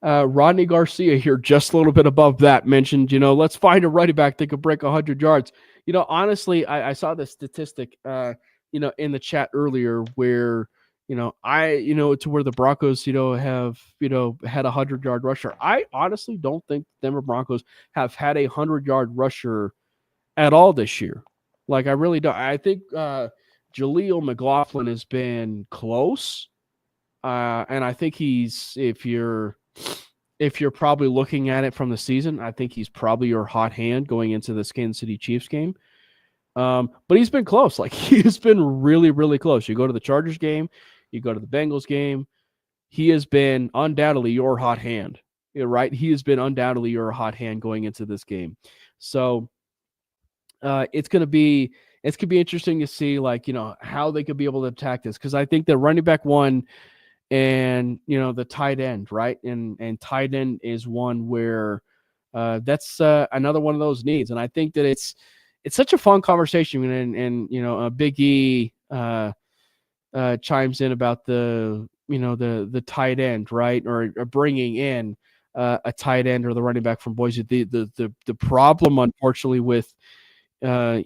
Rodney Garcia here, just a little bit above that, mentioned, let's find a running back that could break 100 yards. Honestly, I saw the statistic, in the chat earlier where, to where the Broncos, have, had a 100-yard rusher. I honestly don't think Denver Broncos have had a 100-yard rusher at all this year. Like, I really don't. I think Jaleel McLaughlin has been close. And I think if you're probably looking at it from the season, I think he's probably your hot hand going into this Kansas City Chiefs game. But he's been close. Like, he's been really, really close. You go to the Chargers game, you go to the Bengals game, he has been undoubtedly your hot hand, right? He has been undoubtedly your hot hand going into this game. So it's going to be It's could be interesting to see, like, how they could be able to attack this, because I think that running back one and the tight end, right, and tight end is one where that's another one of those needs, and I think that it's such a fun conversation, and Big E chimes in about the tight end, right, or bringing in a tight end or the running back from Boise. The problem, unfortunately, with the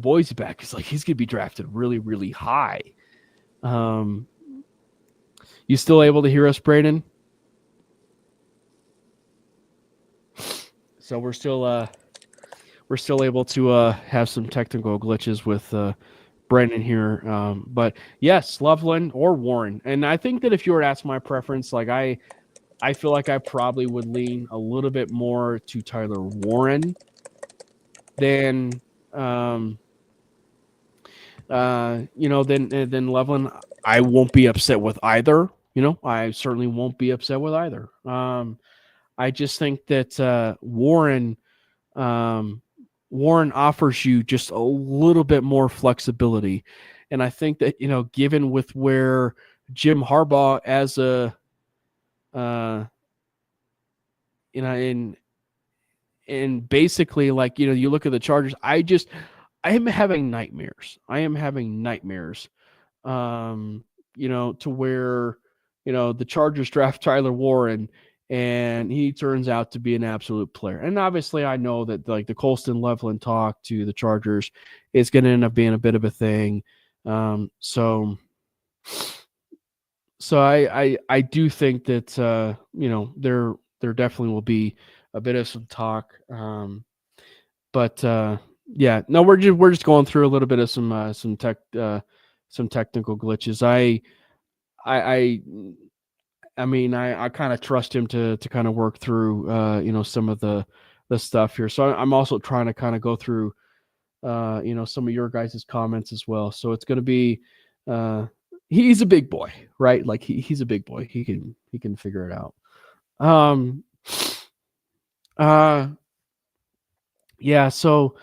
Boise back is, like, he's gonna be drafted really, really high. You still able to hear us, Braden? So we're still able to have some technical glitches with Brandon here, but yes, Loveland or Warren. And I think that if you were to ask my preference, like, I feel like I probably would lean a little bit more to Tyler Warren than than Loveland. I won't be upset with either. I certainly won't be upset with either. I just think that Warren offers you just a little bit more flexibility, and I think that given with where Jim Harbaugh as a and basically, like, you look at the Chargers, I am having nightmares. To where the Chargers draft Tyler Warren and he turns out to be an absolute player. And obviously I know that, like, the Colston Loveland talk to the Chargers is going to end up being a bit of a thing. So I do think that there definitely will be a bit of some talk. But yeah, no, we're just going through a little bit of some technical glitches. I kind of trust him to kind of work through some of the stuff here. So I'm also trying to kind of go through some of your guys' comments as well. So it's going to be he's a big boy, right? Like, he's a big boy. He can figure it out. Yeah, so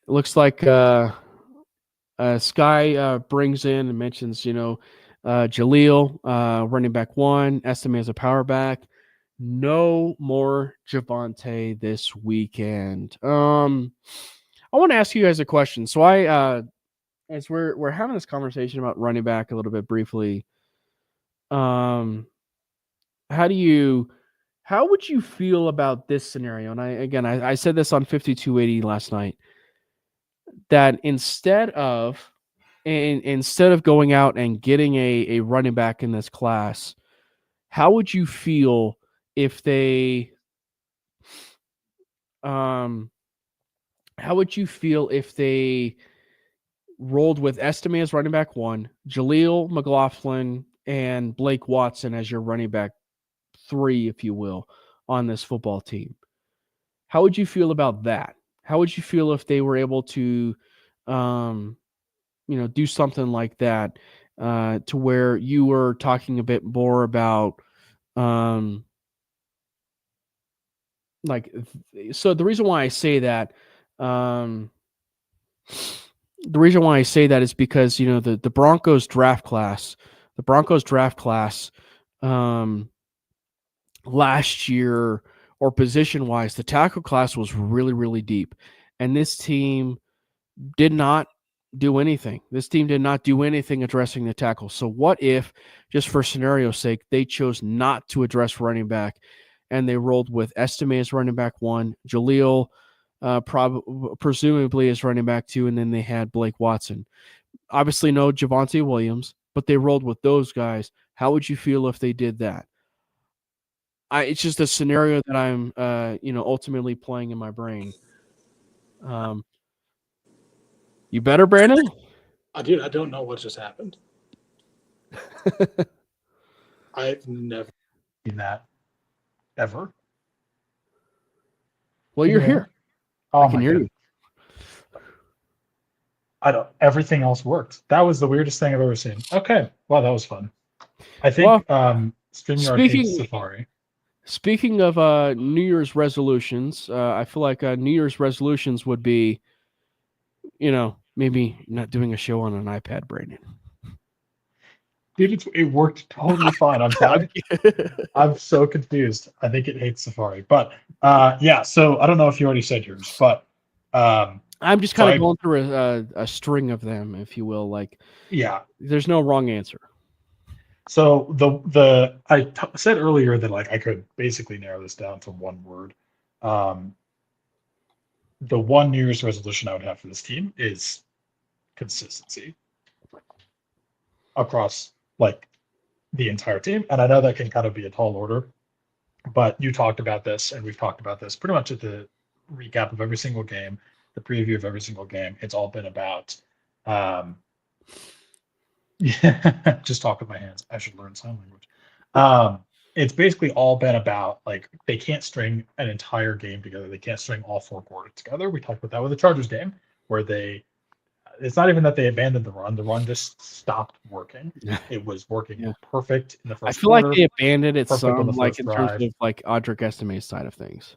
it looks like Sky brings in and mentions, Jaleel, running back one, Estime as a power back. No more Javonte this weekend. I want to ask you guys a question. So as we're having this conversation about running back a little bit briefly, how would you feel about this scenario? And I said this on 5280 last night, that instead of going out and getting a running back in this class, how would you feel if they rolled with Estime as running back one, Jaleel McLaughlin, and Blake Watson as your running back three, if you will, on this football team? How would you feel about that? How would you feel if they were able to do something like that, to where you were talking a bit more about so the reason why I say that is because the Broncos draft class last year, or position wise, the tackle class was really, really deep, and this team did not do anything. Addressing the tackle. So what if, just for scenario's sake, they chose not to address running back and they rolled with Estime as running back one, Jaleel presumably as running back two, and then they had Blake Watson. Obviously no Javonte Williams, but they rolled with those guys. How would you feel if they did that? It's just a scenario that I'm ultimately playing in my brain. You better, Brandon? Dude, I don't know what just happened. I've never seen that ever. Well, you're here. Oh, I can hear you. Everything else worked. That was the weirdest thing I've ever seen. Okay. Well, that was fun. I think StreamYard hates Safari. Speaking of New Year's resolutions, I feel like New Year's resolutions would be, maybe not doing a show on an iPad, Brandon. Dude, it worked totally fine. I'm sorry. I'm so confused. I think it hates Safari. But yeah, so I don't know if you already said yours, but I'm just So kind I- of going through a string of them, if you will. Like, yeah. there's no wrong answer. So said earlier that like I could basically narrow this down to one word. The one New Year's resolution I would have for this team is consistency across like the entire team. And I know that can kind of be a tall order, but you talked about this and we've talked about this pretty much at the recap of every single game, the preview of every single game. It's all been about yeah, just talk with my hands. I should learn sign language. It's basically all been about like they can't string an entire game together. They can't string all four quarters together. We talked about that with the Chargers game, where it's not even that they abandoned the run. The run just stopped working. It was working perfect in the I first feel quarter. like they abandoned it perfect on some, the like first in drive. terms of like Audric Estime's side of things.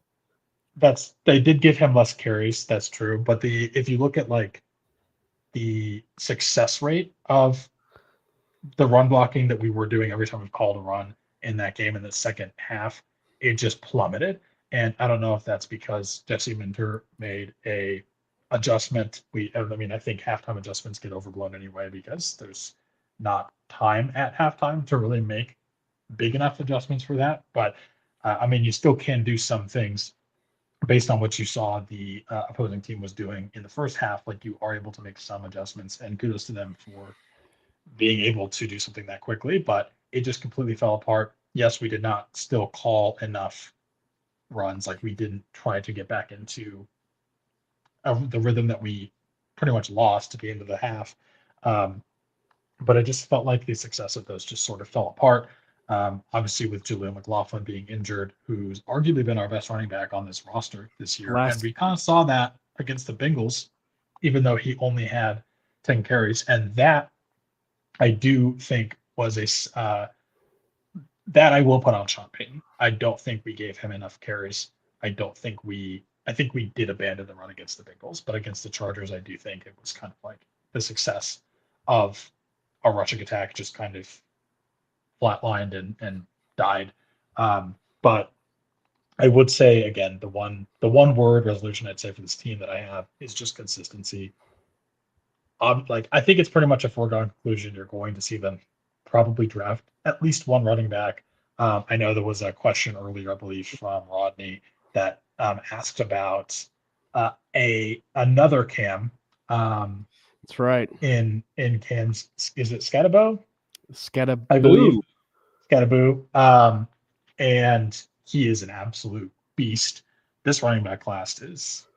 They did give him less carries. That's true. But if you look at like the success rate of the run blocking that we were doing every time we called a run in that game in the second half, it just plummeted. And I don't know if that's because Jesse Minter made a adjustment. I think halftime adjustments get overblown anyway because there's not time at halftime to really make big enough adjustments for that. But you still can do some things based on what you saw the opposing team was doing in the first half. Like you are able to make some adjustments, and kudos to them for being able to do something that quickly, but it just completely fell apart. Yes, we did not still call enough runs. Like we didn't try to get back into the rhythm that we pretty much lost at the end of the half. But I just felt like the success of those just sort of fell apart. Obviously, with Julian McLaughlin being injured, who's arguably been our best running back on this roster this year. And we kind of saw that against the Bengals, even though he only had 10 carries. And that I do think was that I will put on Sean Payton. I don't think we gave him enough carries. I think we did abandon the run against the Bengals, but against the Chargers, I do think it was kind of like the success of our rushing attack just kind of flatlined and died. But I would say again, the one word resolution I'd say for this team that I have is just consistency. I think it's pretty much a foregone conclusion. You're going to see them probably draft at least one running back. I know there was a question earlier, I believe, from Rodney that asked about another Cam. That's right. In Cam's, is it Scatabo? Scattaboo. I believe Scattaboo. And he is an absolute beast. This running back class is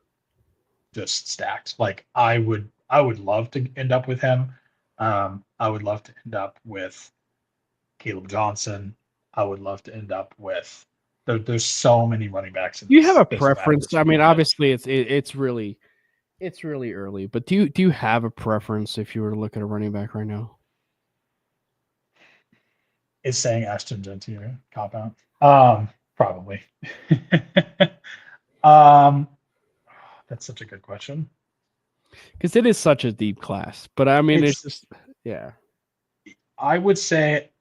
just stacked. Like I would love to end up with him. I would love to end up with Caleb Johnson. I would love to end up with. There's so many running backs. You have a preference? I mean, obviously, it's really early. But do you have a preference if you were to look at a running back right now? Is saying Ashton Gentile cop out? Probably. That's such a good question. Because it is such a deep class. But I mean, it's just yeah. I would say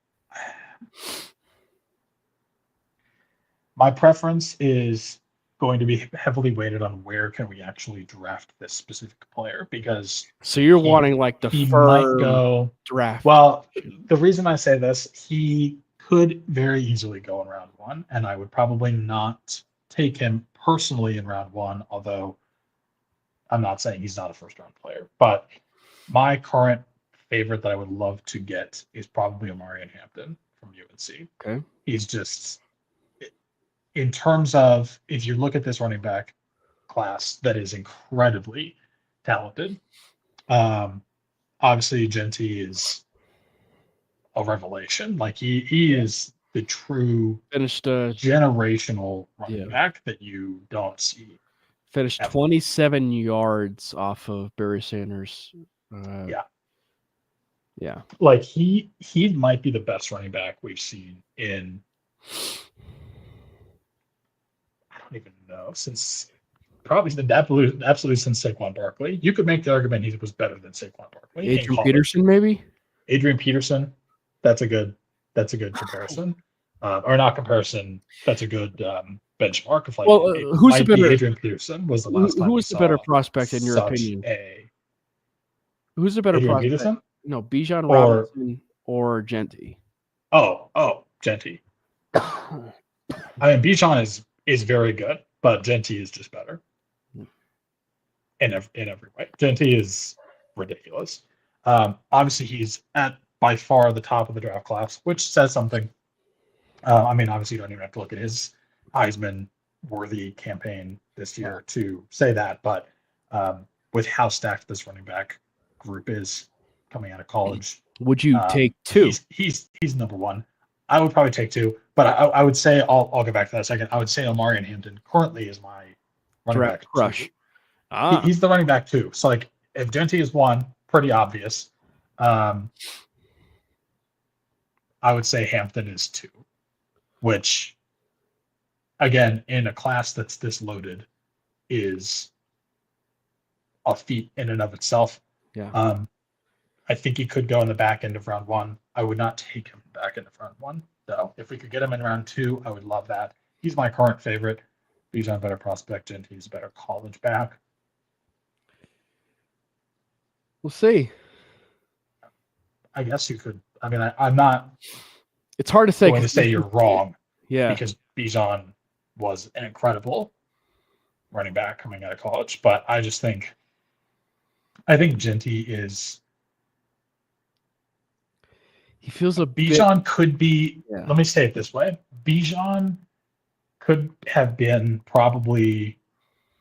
my preference is going to be heavily weighted on where can we actually draft this specific player, because so you're wanting like the he firm might go draft. Well, the reason I say this, he could very easily go in round one, and I would probably not take him personally in round one, although I'm not saying he's not a first round player. But my current favorite that I would love to get is probably Omarion Hampton from UNC. Okay. He's just, in terms of, if you look at this running back class that is incredibly talented, obviously Genti is a revelation. Like he is the true generational running back that you don't see. Finished 27 yards off of Barry Sanders. Yeah. Like he might be the best running back we've seen in don't even know, since probably absolutely since Saquon Barkley. You could make the argument he was better than Saquon Barkley. in Adrian college. Peterson, maybe. Adrian Peterson, that's a good comparison. Or not comparison, that's a good benchmark of like, Well, it who's the might be better? Adrian Peterson was the last time Who we is the better saw prospect in your such opinion? a Who's the better Adrian prospect? Peterson? No, Bijan Or- Robinson or Genty. Genty. I mean, Bijan is very good, but Genty is just better in every way. Genty is ridiculous. Obviously, he's at by far the top of the draft class, which says something. I mean, obviously, you don't even have to look at his Heisman-worthy campaign this year to say that, but with how stacked this running back group is coming out of college, Would you take two? He's number one. I would probably take two, but I would say I'll get back to that in a second. I would say Omarion Hampton currently is my running Draft back crush. two. He's the running back two. So like, if Genty is one, pretty obvious. I would say Hampton is two, which, again, in a class that's this loaded, is a feat in and of itself. Yeah. I think he could go in the back end of round one. I would not take him back into round one, though. If we could get him in round two, I would love that. He's my current favorite. Bijan, a better prospect, and he's a better college back. We'll see. I guess you could. I mean, I'm not It's hard to say. going to say you're wrong, Yeah. because Bijan was an incredible running back coming out of college, but I think Genty is. He feels a bit. Bijan could be. Yeah. Let me say it this way: Bijan could have been probably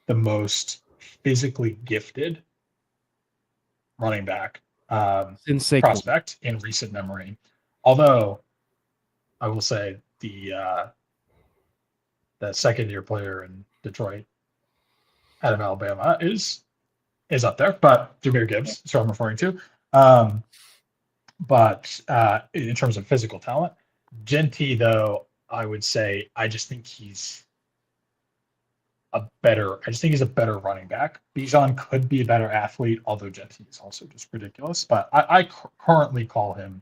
the most physically gifted running back in Saquon. prospect in recent memory. Although I will say the second-year player in Detroit out of Alabama is up there, but Jahmyr Gibbs is who I'm referring to. But in terms of physical talent, Genty, though, I would say I just think he's a better running back. Bijan could be a better athlete, although Genty is also just ridiculous. But I currently call him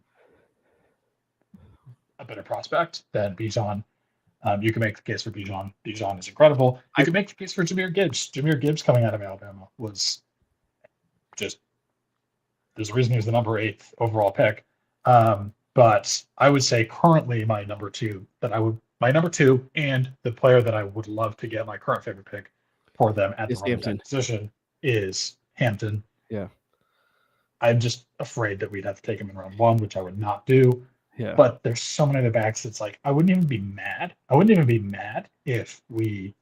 a better prospect than Bijan. You can make the case for Bijan. Bijan is incredible. You can make the case for Jahmyr Gibbs. Jahmyr Gibbs coming out of Alabama was just, there's a reason he was the number 8 overall pick. But I would say currently my number two, and the player that I would love to get my current favorite pick for them at the running back position is Hampton. Yeah. I'm just afraid that we'd have to take him in round one, which I would not do. Yeah. But there's so many other backs. It's like, I wouldn't even be mad if we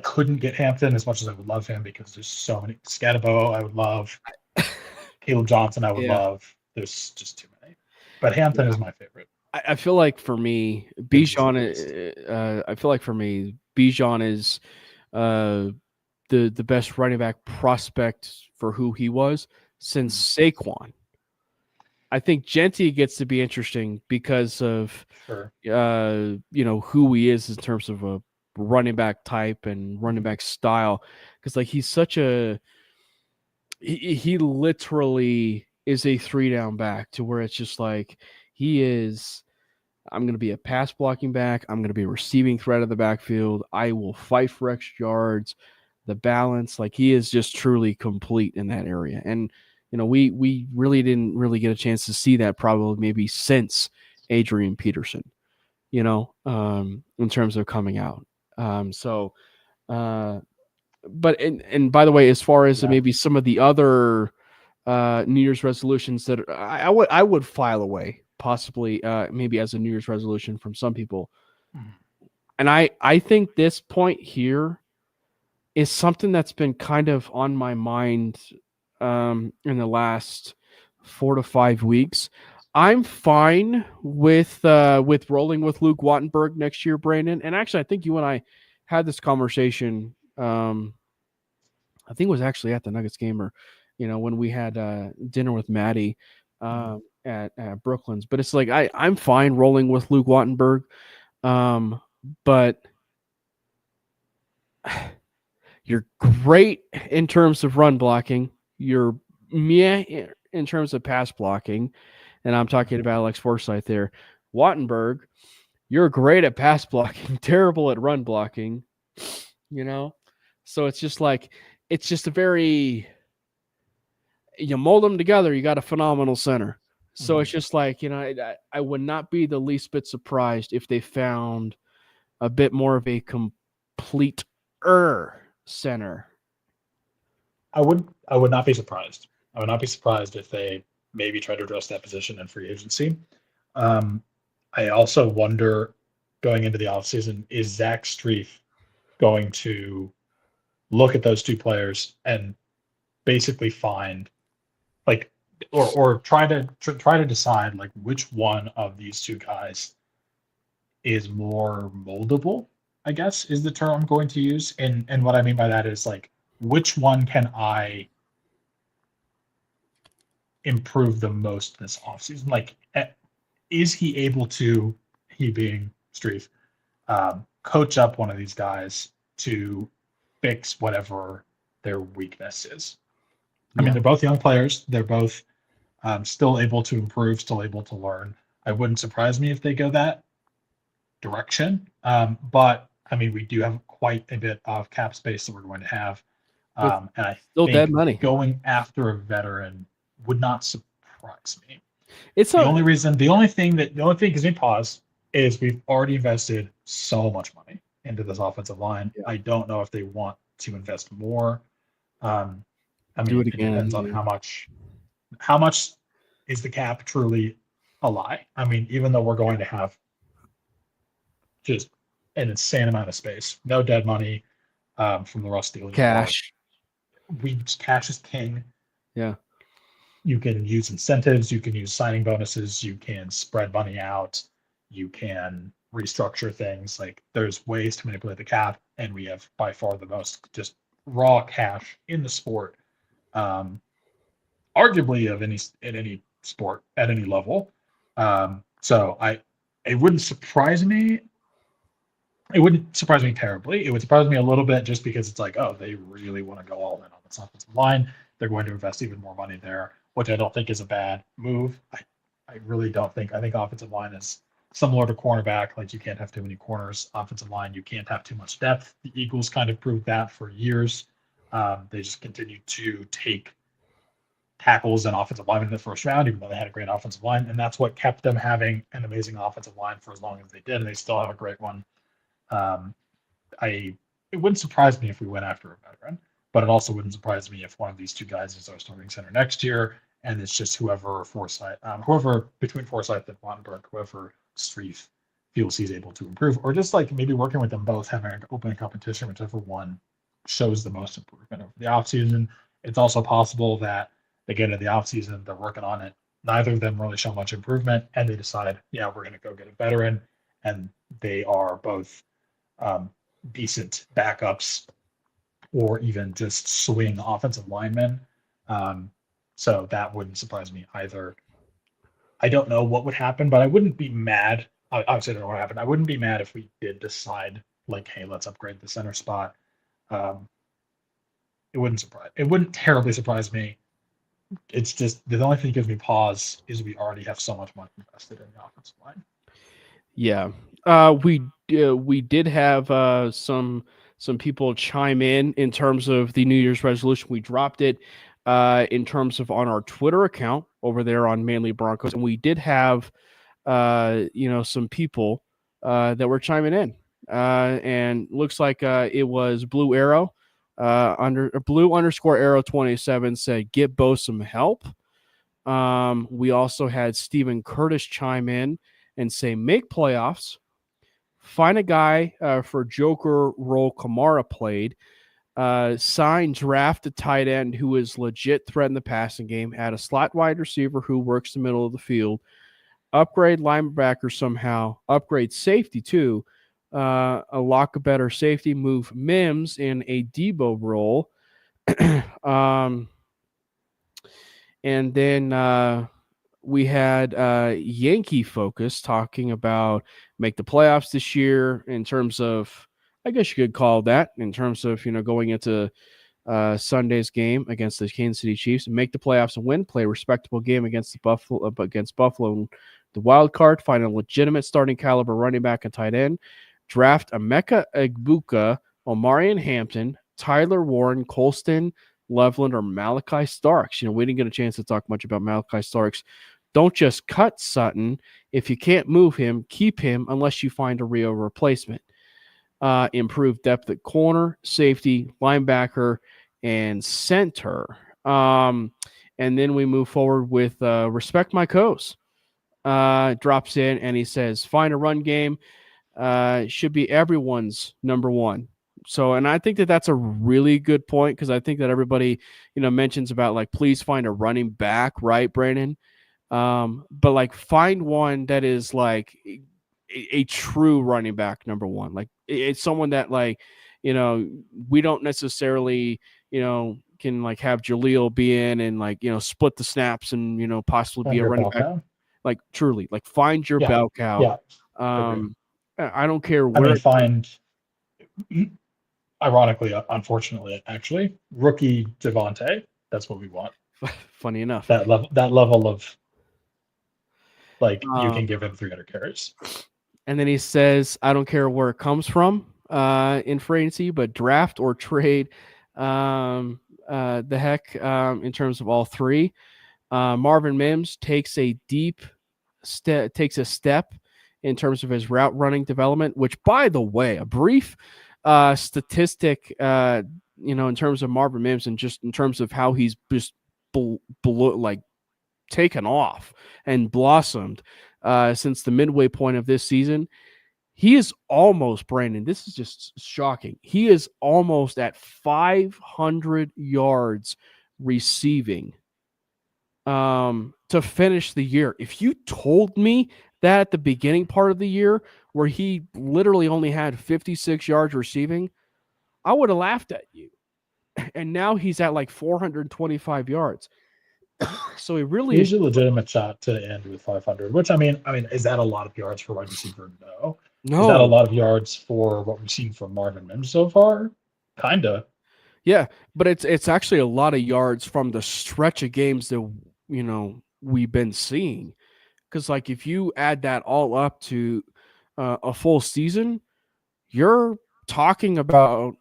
couldn't get Hampton, as much as I would love him, because there's so many. Scatabo I would love. Caleb Johnson I would love. There's just too many. But Hampton is my favorite. I feel like for me, Bijan is the best running back prospect for who he was since Saquon. I think Genty gets to be interesting because of who he is in terms of a running back type and running back style. Because he's such a he literally is a 3-down back, to where it's just like he is. I'm going to be a pass blocking back. I'm going to be a receiving threat of the backfield. I will fight for extra yards, the balance. He is just truly complete in that area. And, we really didn't really get a chance to see that probably maybe since Adrian Peterson, in terms of coming out. But by the way, as far as maybe some of the other New Year's resolutions that I would file away, possibly maybe as a New Year's resolution from some people. And I think this point here is something that's been kind of on my mind in the last 4 to 5 weeks. I'm fine with rolling with Luke Wattenberg next year, Brandon. And actually, I think you and I had this conversation. I think it was actually at the Nuggets game, or when we had dinner with Matty at Brooklyn's. But it's like I'm fine rolling with Luke Wattenberg, but you're great in terms of run blocking. You're meh in terms of pass blocking. And I'm talking about Alex Forsythe there. Wattenberg, you're great at pass blocking, terrible at run blocking, you know? So it's just a very, you mold them together, you got a phenomenal center. So it's just I would not be the least bit surprised if they found a bit more of a complete center. I would not be surprised. I would not be surprised if they maybe try to address that position in free agency. I also wonder, going into the offseason, is Zach Strief going to look at those two players and basically find or try to decide which one of these two guys is more moldable, I guess is the term I'm going to use. And what I mean by that is which one can I improve the most this offseason? Is he able to, he being Strief, coach up one of these guys to fix whatever their weakness is? I mean, they're both young players. They're both still able to improve, still able to learn. It wouldn't surprise me if they go that direction. But I mean, we do have quite a bit of cap space that we're going to have. And I still think dead money. Going after a veteran would not surprise me. It's the only thing gives me pause is we've already invested so much money into this offensive line. Yeah. I don't know if they want to invest more. I mean, it depends on how much is the cap truly a lie. I mean, even though we're going to have just an insane amount of space, no dead money from the Russ deal. Cash. Cash is king. Yeah. You can use incentives. You can use signing bonuses. You can spread money out. You can restructure things. There's ways to manipulate the cap, and we have by far the most just raw cash in the sport. Arguably in any sport at any level. So it wouldn't surprise me. It wouldn't surprise me terribly. It would surprise me a little bit just because it's they really want to go all in on this offensive line. They're going to invest even more money there, which I don't think is a bad move. I really don't think. I think offensive line is similar to cornerback. You can't have too many corners. Offensive line, you can't have too much depth. The Eagles kind of proved that for years. They just continued to take tackles and offensive linemen in the first round, even though they had a great offensive line. And that's what kept them having an amazing offensive line for as long as they did. And they still have a great one. It wouldn't surprise me if we went after a veteran, but it also wouldn't surprise me if one of these two guys is our starting center next year. And it's just whoever between Forsythe and Wattenberg, whoever Strief feels he's able to improve, or just maybe working with them both, having an open competition, whichever one shows the most improvement over the offseason. It's also possible that they get into the offseason, they're working on it. Neither of them really show much improvement, and they decide, yeah, we're going to go get a veteran, and they are both decent backups or even just swing offensive linemen. So that wouldn't surprise me either. I don't know what would happen, but I wouldn't be mad. Obviously, I don't know what happened. I wouldn't be mad if we did decide, hey, let's upgrade the center spot. It wouldn't terribly surprise me. It's just the only thing that gives me pause is we already have so much money invested in the offensive line. Yeah, we did have some people chime in terms of the New Year's resolution. We dropped it in terms of on our Twitter account over there on Mainly Broncos, and we did have some people that were chiming in, and looks like it was Blue Arrow. Blue_Arrow 27 said, get Bo some help. We also had Stephen Curtis chime in and say, make playoffs, find a guy for Joker role Kamara played, sign, draft a tight end who is legit threat in the passing game, add a slot wide receiver who works the middle of the field, upgrade linebacker somehow, upgrade safety too, a lock a better safety, move Mims in a Debo role. And then we had Yankee Focus talking about make the playoffs this year in terms of I guess you could call that in terms of going into Sunday's game against the Kansas City Chiefs and make the playoffs and win. Play a respectable game against the Buffalo, the wild card. Find a legitimate starting caliber running back and tight end. Draft Emeka Egbuka, Omarion Hampton, Tyler Warren, Colston Loveland, or Malachi Starks. We didn't get a chance to talk much about Malachi Starks. Don't just cut Sutton. If you can't move him, keep him unless you find a real replacement. Improve depth at corner, safety, linebacker, and center. And then we move forward with Respect My Co's. Drops in and he says, find a run game. Should be everyone's number one. So, and I think that that's a really good point because I think that everybody, mentions about please find a running back, right, Brandon? But find one that is a true running back number one. It's someone that we don't necessarily, can have Jaleel be in and split the snaps and, possibly be a running back. Truly, find your bell cow. Yeah. I don't care where. Ironically, unfortunately, actually, rookie Devontae. That's what we want. Funny enough, that level of you can give him 300 carries. And then he says, I don't care where it comes from in free agency, but draft or trade the heck in terms of all three. Marvin Mims takes a step in terms of his route running development, which, by the way, a brief statistic, in terms of Marvin Mims and just in terms of how he's just taken off and blossomed since the midway point of this season. He is almost, Brandon, this is just shocking. He is almost at 500 yards receiving to finish the year. If you told me that at the beginning part of the year where he literally only had 56 yards receiving, I would have laughed at you. And now he's at 425 yards. So he's a legitimate shot to end with 500, which I mean, is that a lot of yards for wide receiver? No. Is that a lot of yards for what we've seen from Marvin Mims so far? Kinda. Yeah, but it's actually a lot of yards from the stretch of games that we've been seeing. Because if you add that all up to a full season, you're talking about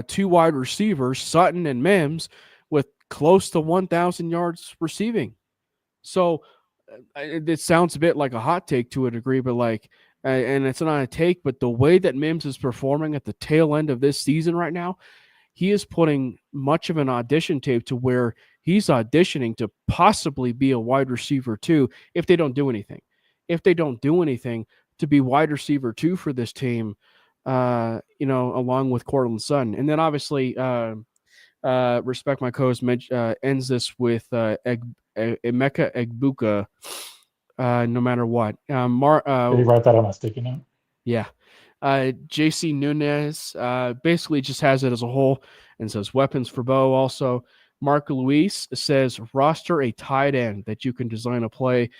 two wide receivers, Sutton and Mims, with close to 1,000 yards receiving. So it sounds a bit like a hot take to a degree, but and it's not a take, but the way that Mims is performing at the tail end of this season right now, he is putting much of an audition tape to where he's auditioning to possibly be a wide receiver too if they don't do anything. If they don't do anything to be wide receiver two for this team, along with Cortland Sutton. And then obviously, Respect My Co's ends this with Emeka Egbuka, no matter what. Did you write that on a sticky note? Yeah. JC Nunez basically just has it as a whole and says weapons for Bo. Also, Mark Luis says roster a tight end that you can design a play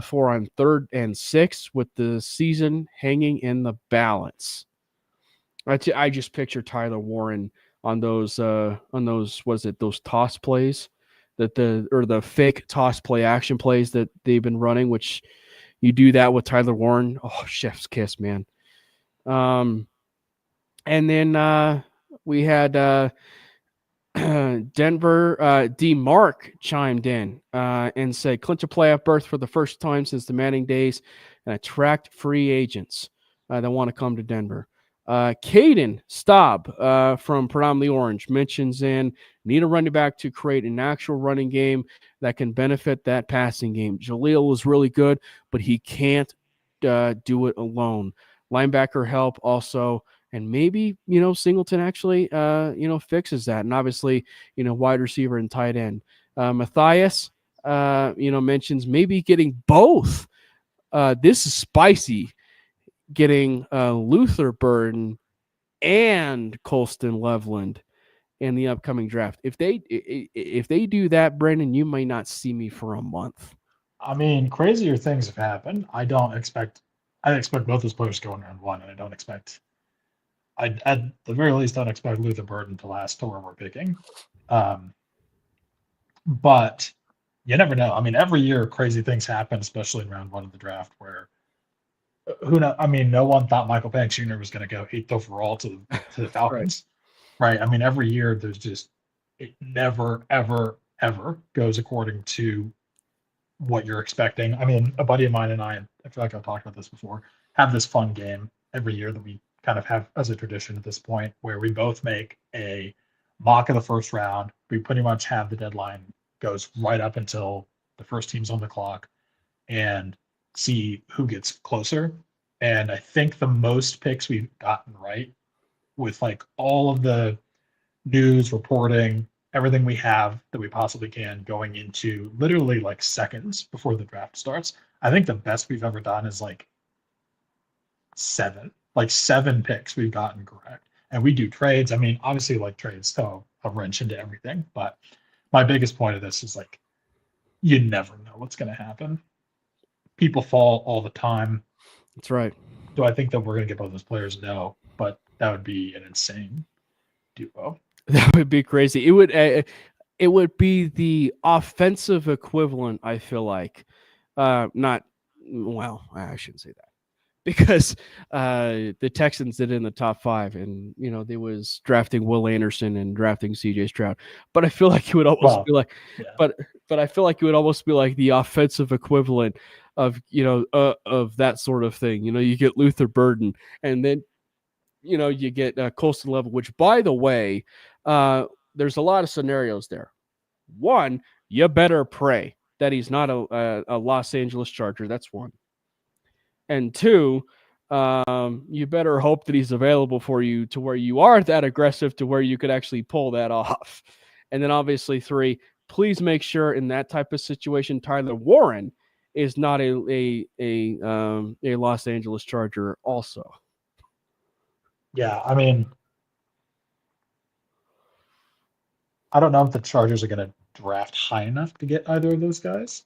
for on 3rd and 6 with the season hanging in the balance. I just picture Tyler Warren on those those toss plays the fake toss play action plays that they've been running, which you do that with Tyler Warren. Oh, chef's kiss, man. And then we had Denver D. Mark chimed in and said clinch a playoff berth for the first time since the Manning days and attract free agents that want to come to Denver. Caden Staub from Predominantly Orange mentions need a running back to create an actual running game that can benefit that passing game. Jaleel was really good, but he can't do it alone. Linebacker help also, and maybe, Singleton actually, fixes that. And obviously, wide receiver and tight end. Matthias, mentions maybe getting both. This is spicy. Getting Luther Burden and Colston Loveland in the upcoming draft. If they do that, Brendan, you might not see me for a month. I mean, crazier things have happened. I expect both those players going round 1, and I I at the very least don't expect Luther Burden to last to where we're picking. But you never know. I mean, every year crazy things happen, especially in round one of the draft, where who know? I mean, no one thought Michael Penix Jr. was going to go 8th overall to the Falcons, right? I mean, every year there's just it never, ever, ever goes according to what you're expecting. I mean, a buddy of mine and I feel like I've talked about this before, have this fun game every year that we kind of have as a tradition at this point, where we both make a mock of the first round. We pretty much have the deadline goes right up until the first team's on the clock, and see who gets closer. And I think the most picks we've gotten right, with like all of the news reporting, everything we have that we possibly can going into literally like seconds before the draft starts. I think the best we've ever done is like 7 picks we've gotten correct. And we do trades. I mean, obviously, like, trades throw a wrench into everything. But my biggest point of this is like, you never know what's going to happen. People fall all the time. That's right. Do I think that we're going to get both those players? No, but that would be an insane duo. That would be crazy. It would be the offensive equivalent, I feel like. Not well, I shouldn't say that, because the Texans did it in the top 5, and you know they was drafting Will Anderson and drafting CJ Stroud. But I feel like it would almost be like, but I feel like it would almost be like the offensive equivalent of of that sort of thing. You know, you get Luther Burden, and then you get Colston Level, which, by the way, there's a lot of scenarios there. One, you better pray that he's not a Los Angeles Charger. That's one. And two, you better hope that he's available for you to where you are that aggressive to where you could actually pull that off. And then obviously 3, please make sure in that type of situation, Tyler Warren is not a Los Angeles Charger also. Yeah, I mean, I don't know if the Chargers are going to draft high enough to get either of those guys,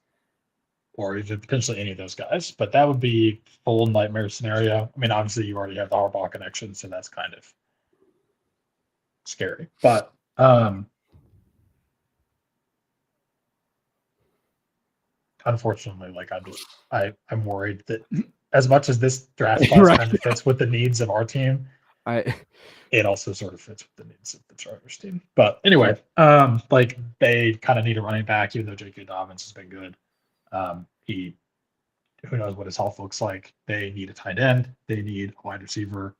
or even potentially any of those guys, but that would be full nightmare scenario. I mean, obviously you already have the Harbaugh connection, so that's kind of scary. But unfortunately, like I'm worried that as much as this draft class kind of fits with the needs of our team, it also sort of fits with the needs of the Chargers team. But anyway, like, they kind of need a running back, even though J.K. Dobbins has been good. Who knows what his health looks like. They need a tight end. They need a wide receiver.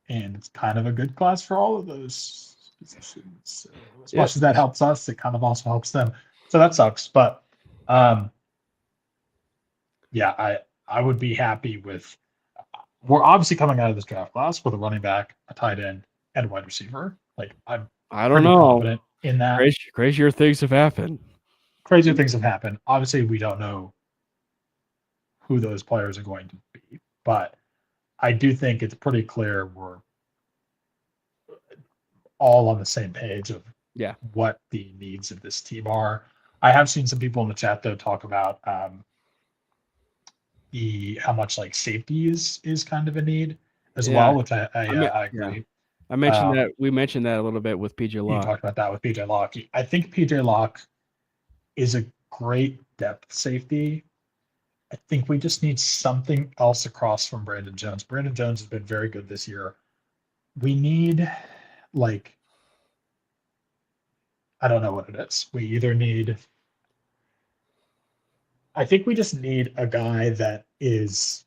And it's kind of a good class for all of those positions. So as much as that helps us, it kind of also helps them. So that sucks. But yeah, I would be happy with. We're obviously coming out of this draft class with a running back, a tight end, and a wide receiver. Like, I don't know. Confident in that. Crazier things have happened. Crazier things have happened. Obviously, we don't know who those players are going to be, but I do think it's pretty clear we're all on the same page of what the needs of this team are. I have seen some people in the chat, though, talk about how much like safety is kind of a need as well, which I agree. Yeah. I mentioned that we mentioned that a little bit with PJ Locke. You talked about that with PJ Locke. I think PJ Locke is a great depth safety. I think we just need something else across from Brandon Jones. Brandon Jones has been very good this year. We need, like, I don't know what it is. We either need, I think we just need a guy that is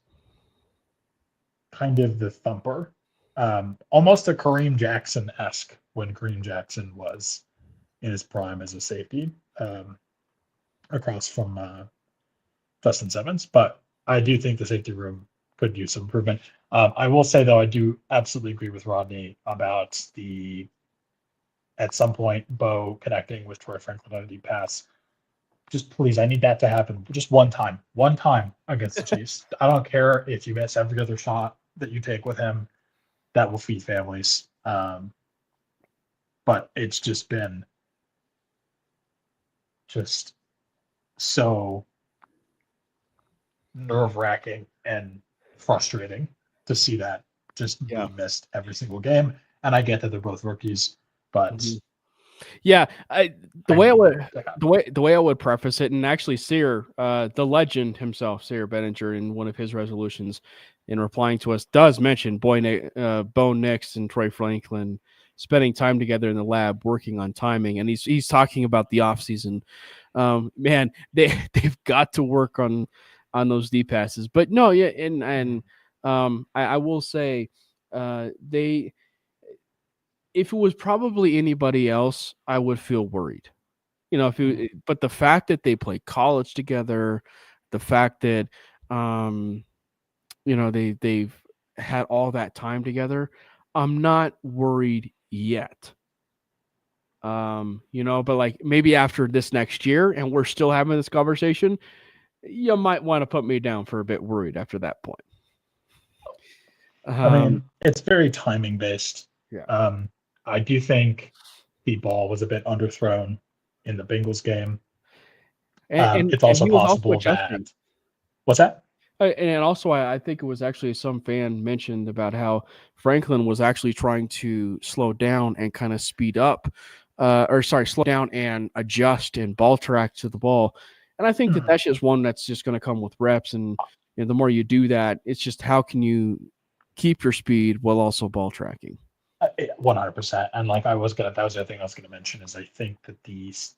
kind of the thumper, almost a Kareem Jackson-esque when Kareem Jackson was in his prime as a safety, across from Justin Simmons. But I do think the safety room could use some improvement. I will say, though, I do absolutely agree with Rodney about at some point, Bo connecting with Troy Franklin on a deep pass. Just please, I need that to happen just one time against the Chiefs. I don't care if you miss every other shot that you take with him. That will feed families. But it's just been just so nerve-wracking and frustrating to see that just Yeah. be missed every single game. And I get that they're both rookies, but Mhm. Yeah, the way I would preface it, and actually Sear, the legend himself, Sear Benninger, in one of his resolutions, in replying to us, does mention Bo Nix and Troy Franklin spending time together in the lab working on timing, and he's talking about the offseason. Man, they've got to work on those deep passes, but no, yeah, and I will say, they. If it was probably anybody else, I would feel worried. You know, but the fact that they play college together, the fact that they've had all that time together, I'm not worried yet. But like maybe after this next year and we're still having this conversation, you might want to put me down for a bit worried after that point. I mean, it's very timing based. Yeah. I do think the ball was a bit underthrown in the Bengals game. It's also possible that. What's that? And also, I think it was actually some fan mentioned about how Franklin was actually trying to slow down and kind of speed up, slow down and adjust and ball track to the ball. And I think that that's just one that's just going to come with reps. And the more you do that, it's just how can you keep your speed while also ball tracking. 100%. And like that was the other thing I was going to mention is I think that these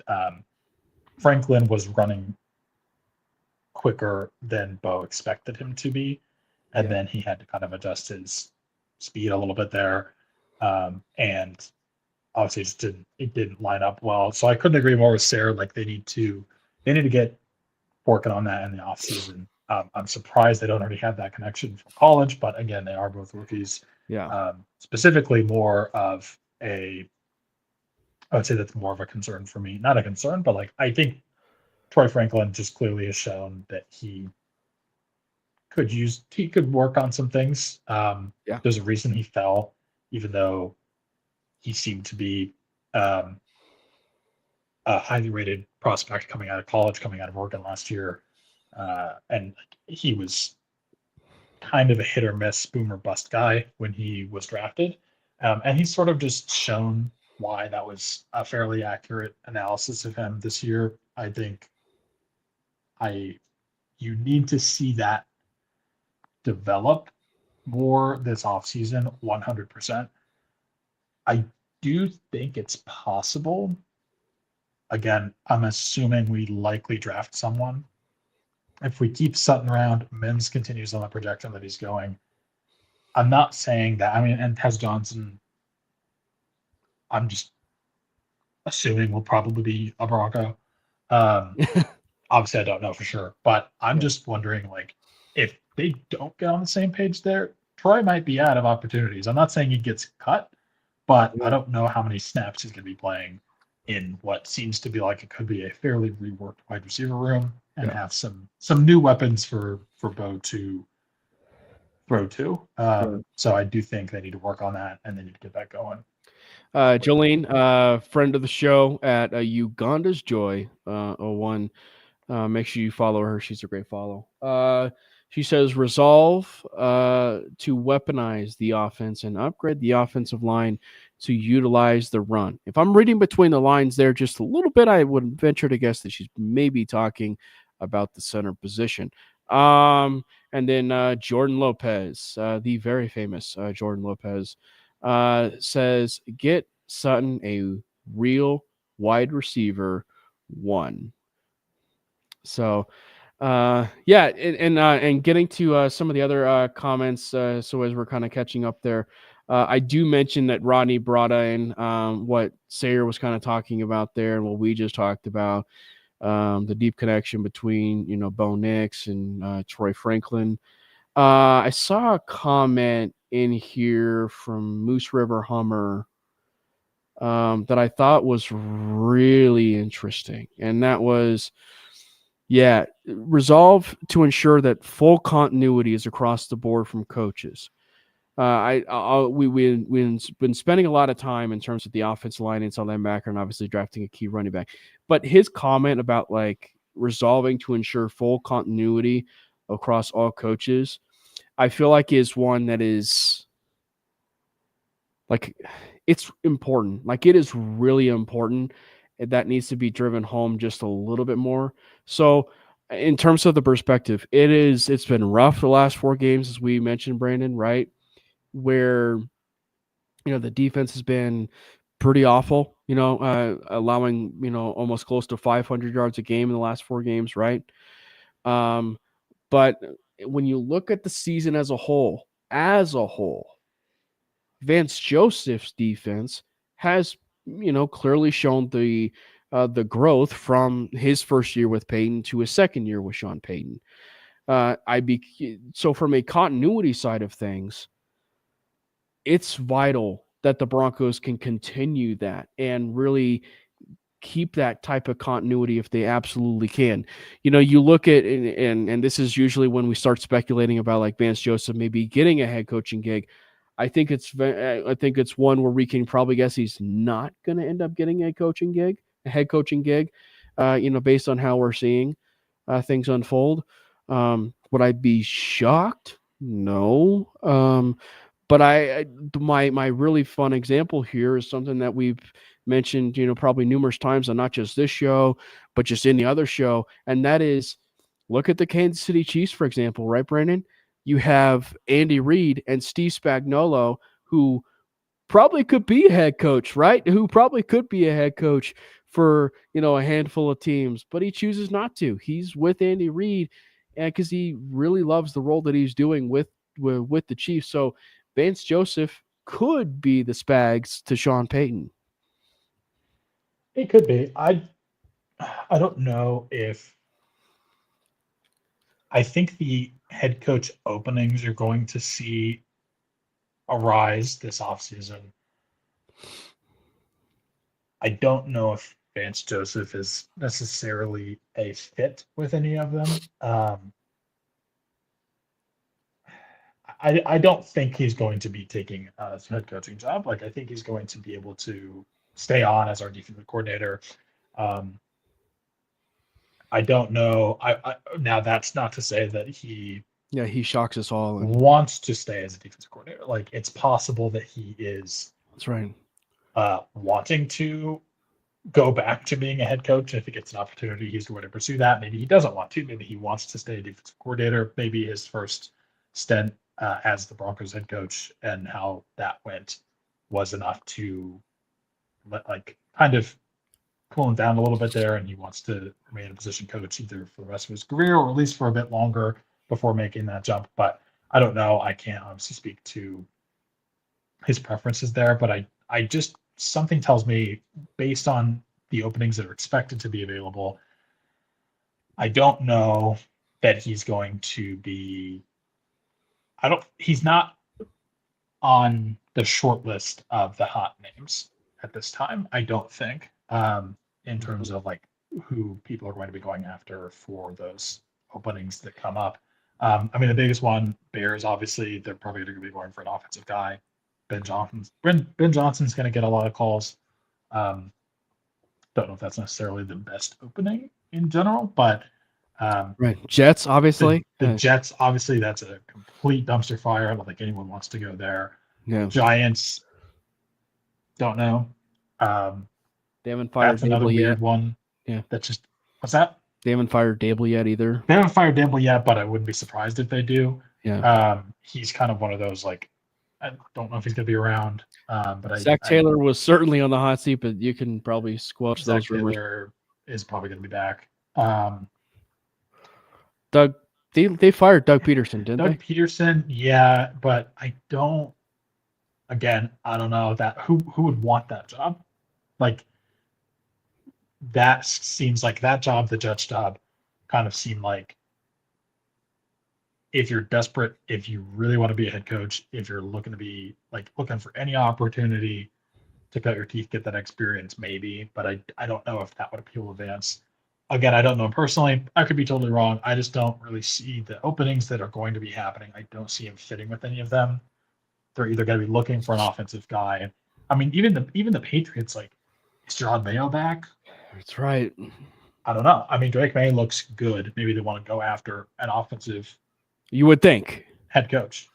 Franklin was running quicker than Bo expected him to be, and then he had to kind of adjust his speed a little bit there, and obviously it didn't line up well. So I couldn't agree more with Sarah. Like they need to get working on that in the off season. I'm surprised they don't already have that connection from college, but again, they are both rookies. Yeah. Specifically, more of I would say that's more of a concern for me. Not a concern, but like I think Troy Franklin just clearly has shown that he could work on some things. There's a reason he fell, even though he seemed to be a highly rated prospect coming out of college, coming out of Oregon last year. And he was kind of a hit or miss, boom or bust guy when he was drafted. And he's sort of just shown why that was a fairly accurate analysis of him this year. I think you need to see that develop more this offseason, 100%. I do think it's possible. Again, I'm assuming we likely draft someone. If we keep Sutton around, Mims continues on the projection that he's going. I'm not saying that. I mean, and Tez Johnson, I'm just assuming will probably be a Bronco. Obviously, I don't know for sure, but I'm just wondering, like, if they don't get on the same page there, Troy might be out of opportunities. I'm not saying he gets cut, but I don't know how many snaps he's going to be playing in what seems to be like it could be a fairly reworked wide receiver room and have some new weapons for Bo to throw to. So I do think they need to work on that and they need to get that going. Jolene, friend of the show at Uganda's Joy 01. Make sure you follow her. She's a great follow. She says resolve to weaponize the offense and upgrade the offensive line to utilize the run. If I'm reading between the lines there just a little bit, I would venture to guess that she's maybe talking about the center position. And then Jordan Lopez, the very famous Jordan Lopez, says get Sutton a real wide receiver one. So, and getting to some of the other comments. So as we're kind of catching up there, I do mention that Rodney brought in what Sayer was kind of talking about there, and what we just talked about, the deep connection between Bo Nix and Troy Franklin. I saw a comment in here from Moose River Hummer that I thought was really interesting, and that was. Yeah, resolve to ensure that full continuity is across the board from coaches. We've been spending a lot of time in terms of the offensive line, inside linebacker, and obviously drafting a key running back. But his comment about like resolving to ensure full continuity across all coaches, I feel like is one that is Like, it's important. Like, it is really important. That needs to be driven home just a little bit more. So, in terms of the perspective, it's been rough the last 4 games, as we mentioned, Brandon, right? Where the defense has been pretty awful, allowing, almost close to 500 yards a game in the last 4 games, right? But when you look at the season as a whole, Vance Joseph's defense has, clearly shown the growth from his first year with Peyton to his second year with Sean Payton. So from a continuity side of things, it's vital that the Broncos can continue that and really keep that type of continuity if they absolutely can. You look at, and this is usually when we start speculating about like Vance Joseph maybe getting a head coaching gig. I think it's one where we can probably guess he's not going to end up getting a head coaching gig, based on how we're seeing things unfold. Would I be shocked? No. But my really fun example here is something that we've mentioned, probably numerous times on not just this show, but just any other show. And that is, look at the Kansas City Chiefs, for example, right, Brandon? You have Andy Reid and Steve Spagnuolo, who probably could be a head coach, right? Who probably could be a head coach for, a handful of teams, but he chooses not to. He's with Andy Reid because he really loves the role that he's doing with the Chiefs. So Vance Joseph could be the Spags to Sean Payton. It could be. I don't know if I think the head coach openings you're going to see arise this offseason. I don't know if Vance Joseph is necessarily a fit with any of them. I don't think he's going to be taking a head coaching job. Like, I think he's going to be able to stay on as our defensive coordinator. I don't know. Now that's not to say that he shocks us all and wants to stay as a defensive coordinator. Like, it's possible that he is. That's right. Wanting to go back to being a head coach. If he gets an opportunity, he's going to pursue that. Maybe he doesn't want to. Maybe he wants to stay a defensive coordinator. Maybe his first stint as the Broncos head coach and how that went was enough to kind of cool him down a little bit there, and he wants to remain a position coach either for the rest of his career or at least for a bit longer before making that jump. But I don't know. I can't obviously speak to his preferences there, but I just, something tells me, based on the openings that are expected to be available, I don't know that he's going to be. He's not on the short list of the hot names at this time, I don't think, in terms of like who people are going to be going after for those openings that come up. I mean, the biggest one, Bears, obviously, they're probably going to be going for an offensive guy. Ben Johnson's going to get a lot of calls. Don't know if that's necessarily the best opening in general, but right. Jets, obviously. The Jets, obviously, that's a complete dumpster fire. I don't think anyone wants to go there. Yeah. Giants, don't know. They haven't fired That's another Dable weird yet. one. Yeah. That's just, what's that? They haven't fired Dable yet either. They haven't fired Dable yet, but I wouldn't be surprised if they do. Yeah. He's kind of one of those, like, I don't know if he's going to be around. But Zach Taylor was certainly on the hot seat, but you can probably squelch those rumors. Taylor is probably going to be back. Doug, they fired Doug Peterson, didn't they? Doug Peterson, yeah, but I don't know that who would want that job. Like, that seems like that job, the Jets job, kind of seemed like, if you're desperate, if you really want to be a head coach, if you're looking to be looking for any opportunity to cut your teeth, get that experience, maybe. But I don't know if that would appeal to Vance. Again, I don't know personally. I could be totally wrong. I just don't really see the openings that are going to be happening. I don't see him fitting with any of them. They're either going to be looking for an offensive guy. I mean, even the Patriots, like, is John Mayo back? That's right. I don't know. I mean, Drake May looks good. Maybe they want to go after an offensive. You would think. Head coach.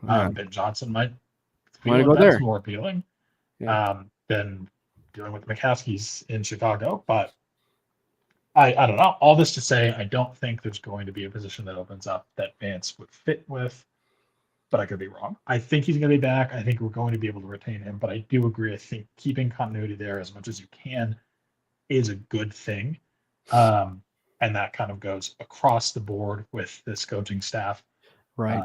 Yeah. Ben Johnson might Wanna feel go that's there. more appealing than dealing with McCaskey's in Chicago. But I don't know. All this to say, I don't think there's going to be a position that opens up that Vance would fit with, but I could be wrong. I think he's going to be back. I think we're going to be able to retain him, but I do agree. I think keeping continuity there as much as you can is a good thing. And that kind of goes across the board with this coaching staff. Right.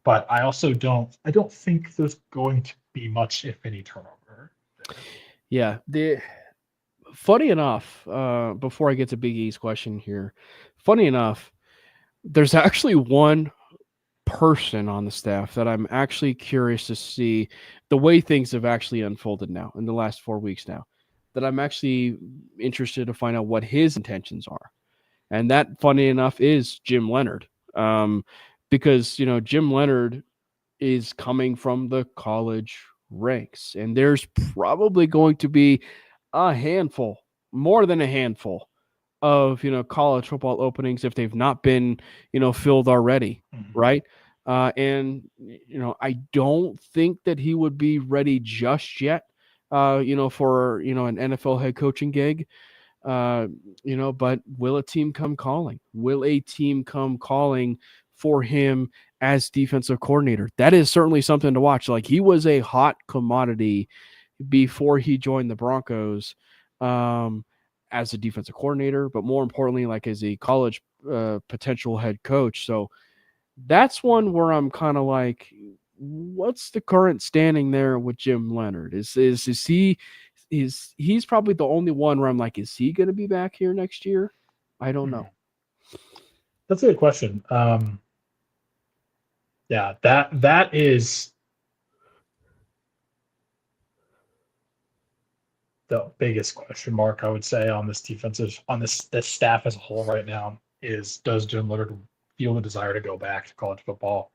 But I also don't think there's going to be much, if any, turnover there. Yeah. Funny enough, before I get to Big E's question here, funny enough, there's actually one person on the staff that I'm actually curious to see the way things have actually unfolded now in the last 4 weeks now, that I'm actually interested to find out what his intentions are. And that, funny enough, is Jim Leonard. Because, Jim Leonard is coming from the college ranks, and there's probably going to be a handful, more than a handful of, college football openings if they've not been, filled already. Right. And, I don't think that he would be ready just yet, for, an NFL head coaching gig. But will a team come calling? Will a team come calling for him as defensive coordinator? That is certainly something to watch. Like, he was a hot commodity before he joined the Broncos, as a defensive coordinator, but more importantly, like as a college potential head coach. So that's one where I'm kind of like, what's the current standing there with Jim Leonard? Is he's probably the only one where I'm like, is he going to be back here next year? I don't know. That's a good question. Yeah, that is the biggest question mark, I would say, on this this staff as a whole right now is, does Jim Leonard feel the desire to go back to college football?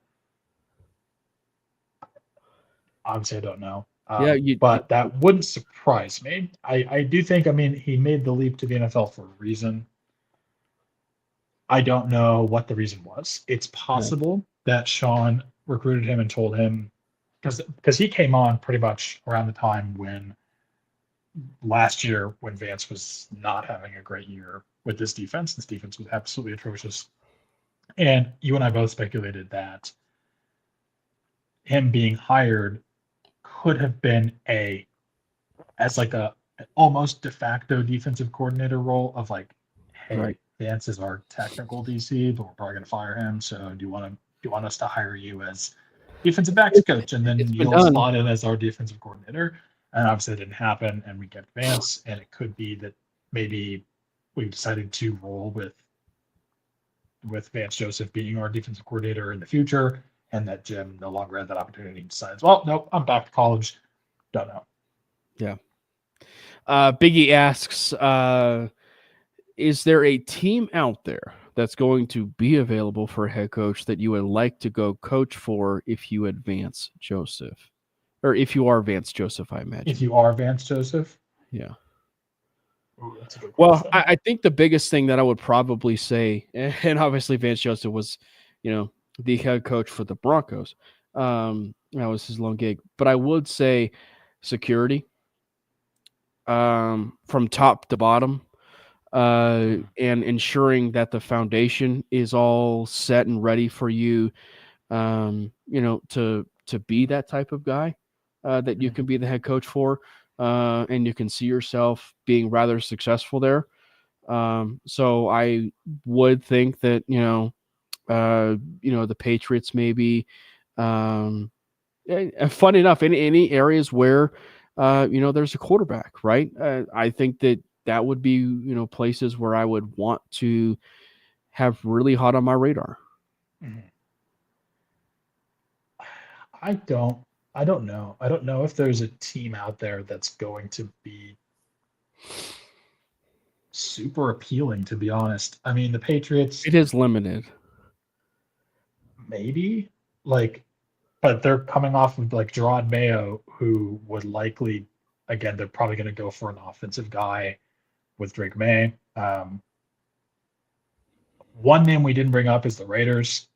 Obviously, I don't know. But that wouldn't surprise me. I do think, he made the leap to the NFL for a reason. I don't know what the reason was. It's possible that Sean recruited him and told him, because he came on pretty much around the time when last year, when Vance was not having a great year with this defense. This defense was absolutely atrocious. And you and I both speculated that him being hired could have been as like an almost de facto defensive coordinator role of like, hey, Right. Vance is our technical DC, but we're probably going to fire him. So do you want us to hire you as defensive backs coach, and then you'll slot in as our defensive coordinator? And obviously it didn't happen, and we kept Vance, and it could be that maybe we decided to roll with Vance Joseph being our defensive coordinator in the future, and that Jim no longer had that opportunity and decides, well, nope, I'm back to college. Don't know. Yeah. Biggie asks, is there a team out there that's going to be available for a head coach that you would like to go coach for if you advance Joseph? Or if you are Vance Joseph, I imagine. If you are Vance Joseph? Yeah. Ooh, that's a good Well, question. I think the biggest thing that I would probably say, and obviously Vance Joseph was, the head coach for the Broncos. That was his lone gig. But I would say security, from top to bottom, and ensuring that the foundation is all set and ready for you, to be that type of guy, that you can be the head coach for, and you can see yourself being rather successful there. So I would think that, the Patriots maybe, and funny enough, in any areas where, there's a quarterback, right? I think that would be, places where I would want to have really hot on my radar. I don't know. I don't know if there's a team out there that's going to be super appealing, to be honest. I mean, the Patriots, It is limited. maybe, but they're coming off of like Gerard Mayo, who would likely, again, they're probably going to go for an offensive guy with Drake May. One name we didn't bring up is the Raiders.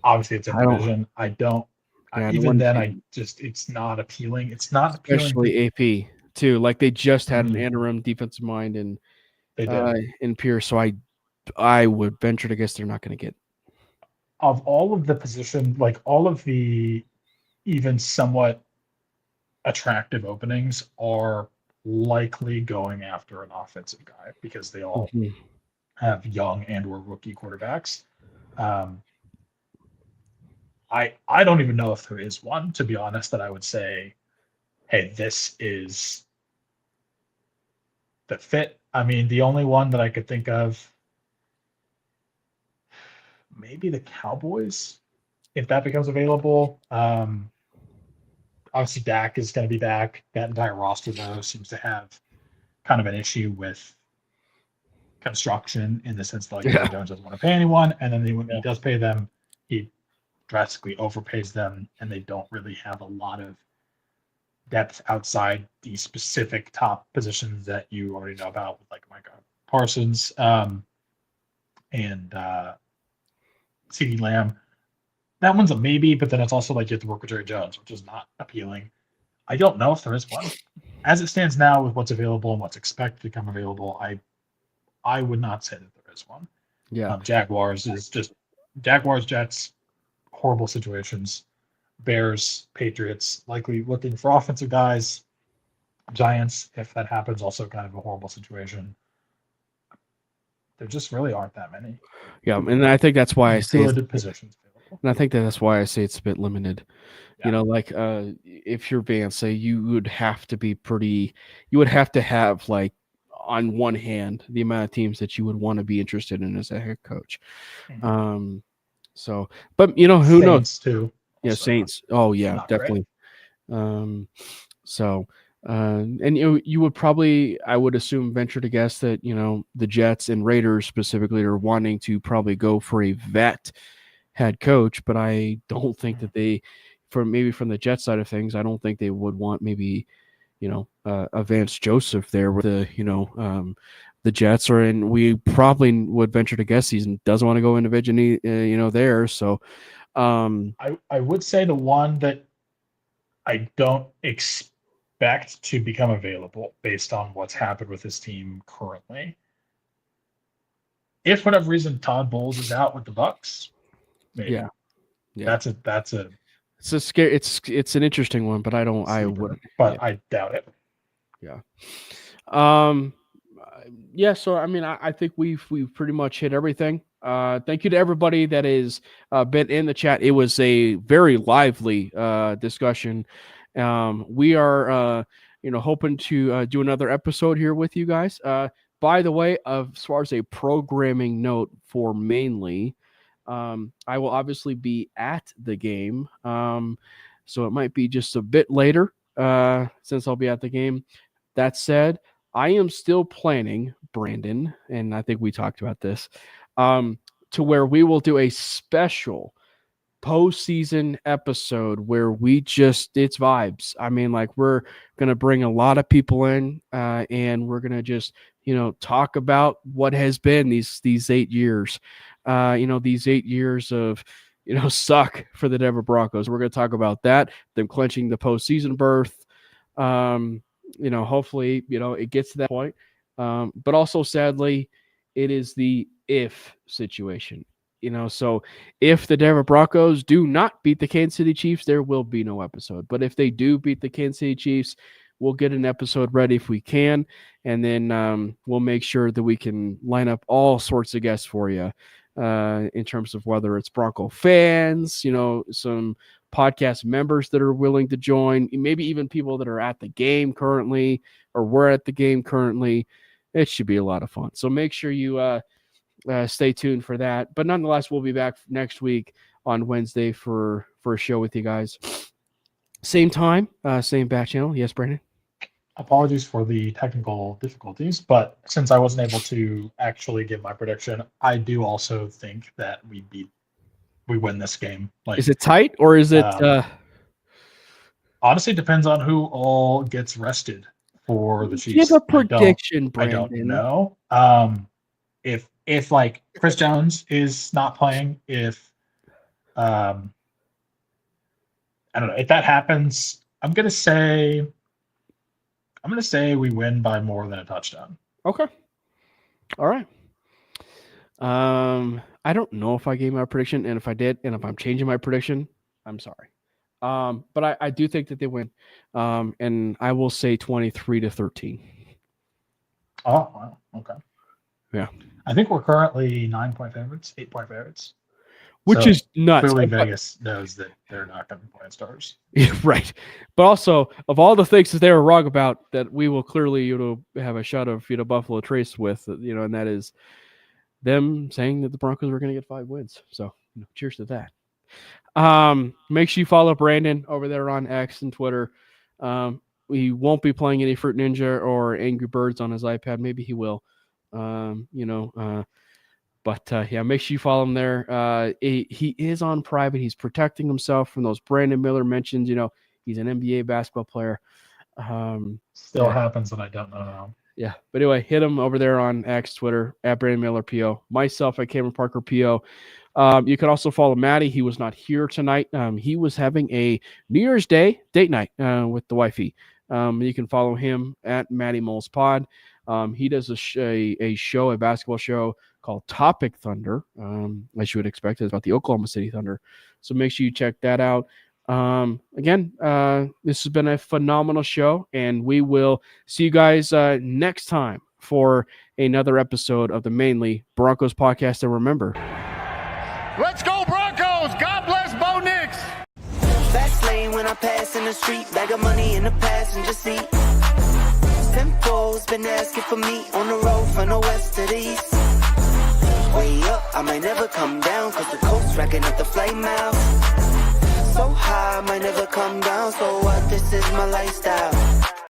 Obviously, it's in division. I don't Yeah, the Even one then, it's not appealing. It's not appealing. especially AP too. Like they just had an Mhm. interim defensive mind They did. in Pierce, so I would venture to guess they're not going to get. Of all of the position, like all of the even somewhat attractive openings are likely going after an offensive guy because they all Mhm. have young and or rookie quarterbacks. Um, I don't even know if there is one, to be honest, that I would say, hey, this is the fit. I mean, the only one that I could think of, maybe the Cowboys, if that becomes available. Obviously, Dak is going to be back. That entire roster, though, seems to have kind of an issue with construction in the sense that like Yeah. Jerry Jones doesn't want to pay anyone, and then when Yeah. he does pay them, he drastically overpays them, and they don't really have a lot of depth outside the specific top positions that you already know about, like Micah Parsons and CeeDee Lamb. That one's a maybe, but then it's also like you have to work with Jerry Jones, which is not appealing. I don't know if there is one. As it stands now, with what's available and what's expected to come available, I would not say that there is one. Yeah. Jaguars is just Jaguars, Jets, horrible situations. Bears, Patriots, likely looking for offensive guys. Giants, if that happens, also kind of a horrible situation. There just really aren't that many Yeah, and I think that's why I say good positions available. and I think that's why I say it's a bit limited. Yeah. You know, like if you're Vance, say you would have to have like on one hand the amount of teams that you would want to be interested in as a head coach. Mhm. So, but you know, who knows? Saints too. Yeah, also Saints. Oh yeah, not great. definitely. So, and you would probably, I would assume, venture to guess that the Jets and Raiders specifically are wanting to probably go for a vet head coach, but I don't think that they, from the Jets side of things, I don't think they would want maybe a Vance Joseph there with the Jets, and we probably would venture to guess he doesn't want to go individually, there. So, I would say the one that I don't expect to become available based on what's happened with this team currently. If for whatever reason Todd Bowles is out with the Bucks, maybe. Yeah. That's a it's a scare. It's an interesting one, but I sleeper, wouldn't. but Yeah. I doubt it. Yeah. Yeah. So I mean, I think we've pretty much hit everything. Thank you to everybody that has been in the chat. It was a very lively discussion. We are hoping to do another episode here with you guys. By the way, as far as a programming note for mainly, I will obviously be at the game. So it might be just a bit later since I'll be at the game. That said, I am still planning, Brandon, and I think we talked about this, to where we will do a special postseason episode where it's vibes. I mean, like we're gonna bring a lot of people in, and we're gonna just talk about what has been these 8 years. These 8 years of suck for the Denver Broncos. We're gonna talk about that, them clinching the postseason berth. Hopefully, it gets to that point. But also, sadly, it is the if situation. So if the Denver Broncos do not beat the Kansas City Chiefs, there will be no episode. But if they do beat the Kansas City Chiefs, we'll get an episode ready if we can. And then we'll make sure that we can line up all sorts of guests for you in terms of whether it's Bronco fans, some podcast members that are willing to join, maybe even people that are at the game currently or were at the game currently. It should be a lot of fun. So make sure you stay tuned for that. But nonetheless, we'll be back next week on Wednesday for a show with you guys. Same time, same back channel. Yes, Brandon? Apologies for the technical difficulties, but since I wasn't able to actually give my prediction, I do also think that we win this game. Like, is it tight or is it honestly depends on who all gets rested for the Chiefs. give a prediction, Brandon? I don't know. If like Chris Jones is not playing, if I don't know if that happens. I'm gonna say we win by more than a touchdown. Okay. All right. I don't know if I gave my prediction, and if I did, and if I'm changing my prediction, I'm sorry. But I do think that they win. And I will say 23-13. Oh, wow. Okay. Yeah. I think we're currently 9-point favorites, 8-point favorites. Which So, is nuts. Clearly, Vegas knows that they're not going to be playing stars. Right. But also, of all the things that they were wrong about, that we will clearly, have a shot of, Buffalo Trace with, and that is them saying that the Broncos were going to get 5 wins. So, cheers to that. Make sure you follow Brandon over there on X and Twitter. We won't be playing any Fruit Ninja or Angry Birds on his iPad. Maybe he will. But make sure you follow him there. He is on private. He's protecting himself from those Brandon Miller mentions. He's an NBA basketball player. Still happens when I don't know how. Yeah. But anyway, hit him over there on X, Twitter, at Brandon Miller PO. Myself at Cameron Parker PO. You can also follow Matty. He was not here tonight. He was having a New Year's Day date night with the wifey. You can follow him at Matty Mulls Pod. He does a basketball show called Topic Thunder, as you would expect. It's about the Oklahoma City Thunder. So make sure you check that out. Again, this has been a phenomenal show, and we will see you guys next time for another episode of the Mainly Broncos podcast. And remember, let's go Broncos! God bless Bo Nix! Fast lane when I pass in the street, bag of money in the passenger seat. Tempo's been asking for me on the road from the west to the east. Way up, I might never come down, cause the coast racking up the flame out. So high, I might never come down, so what, this is my lifestyle.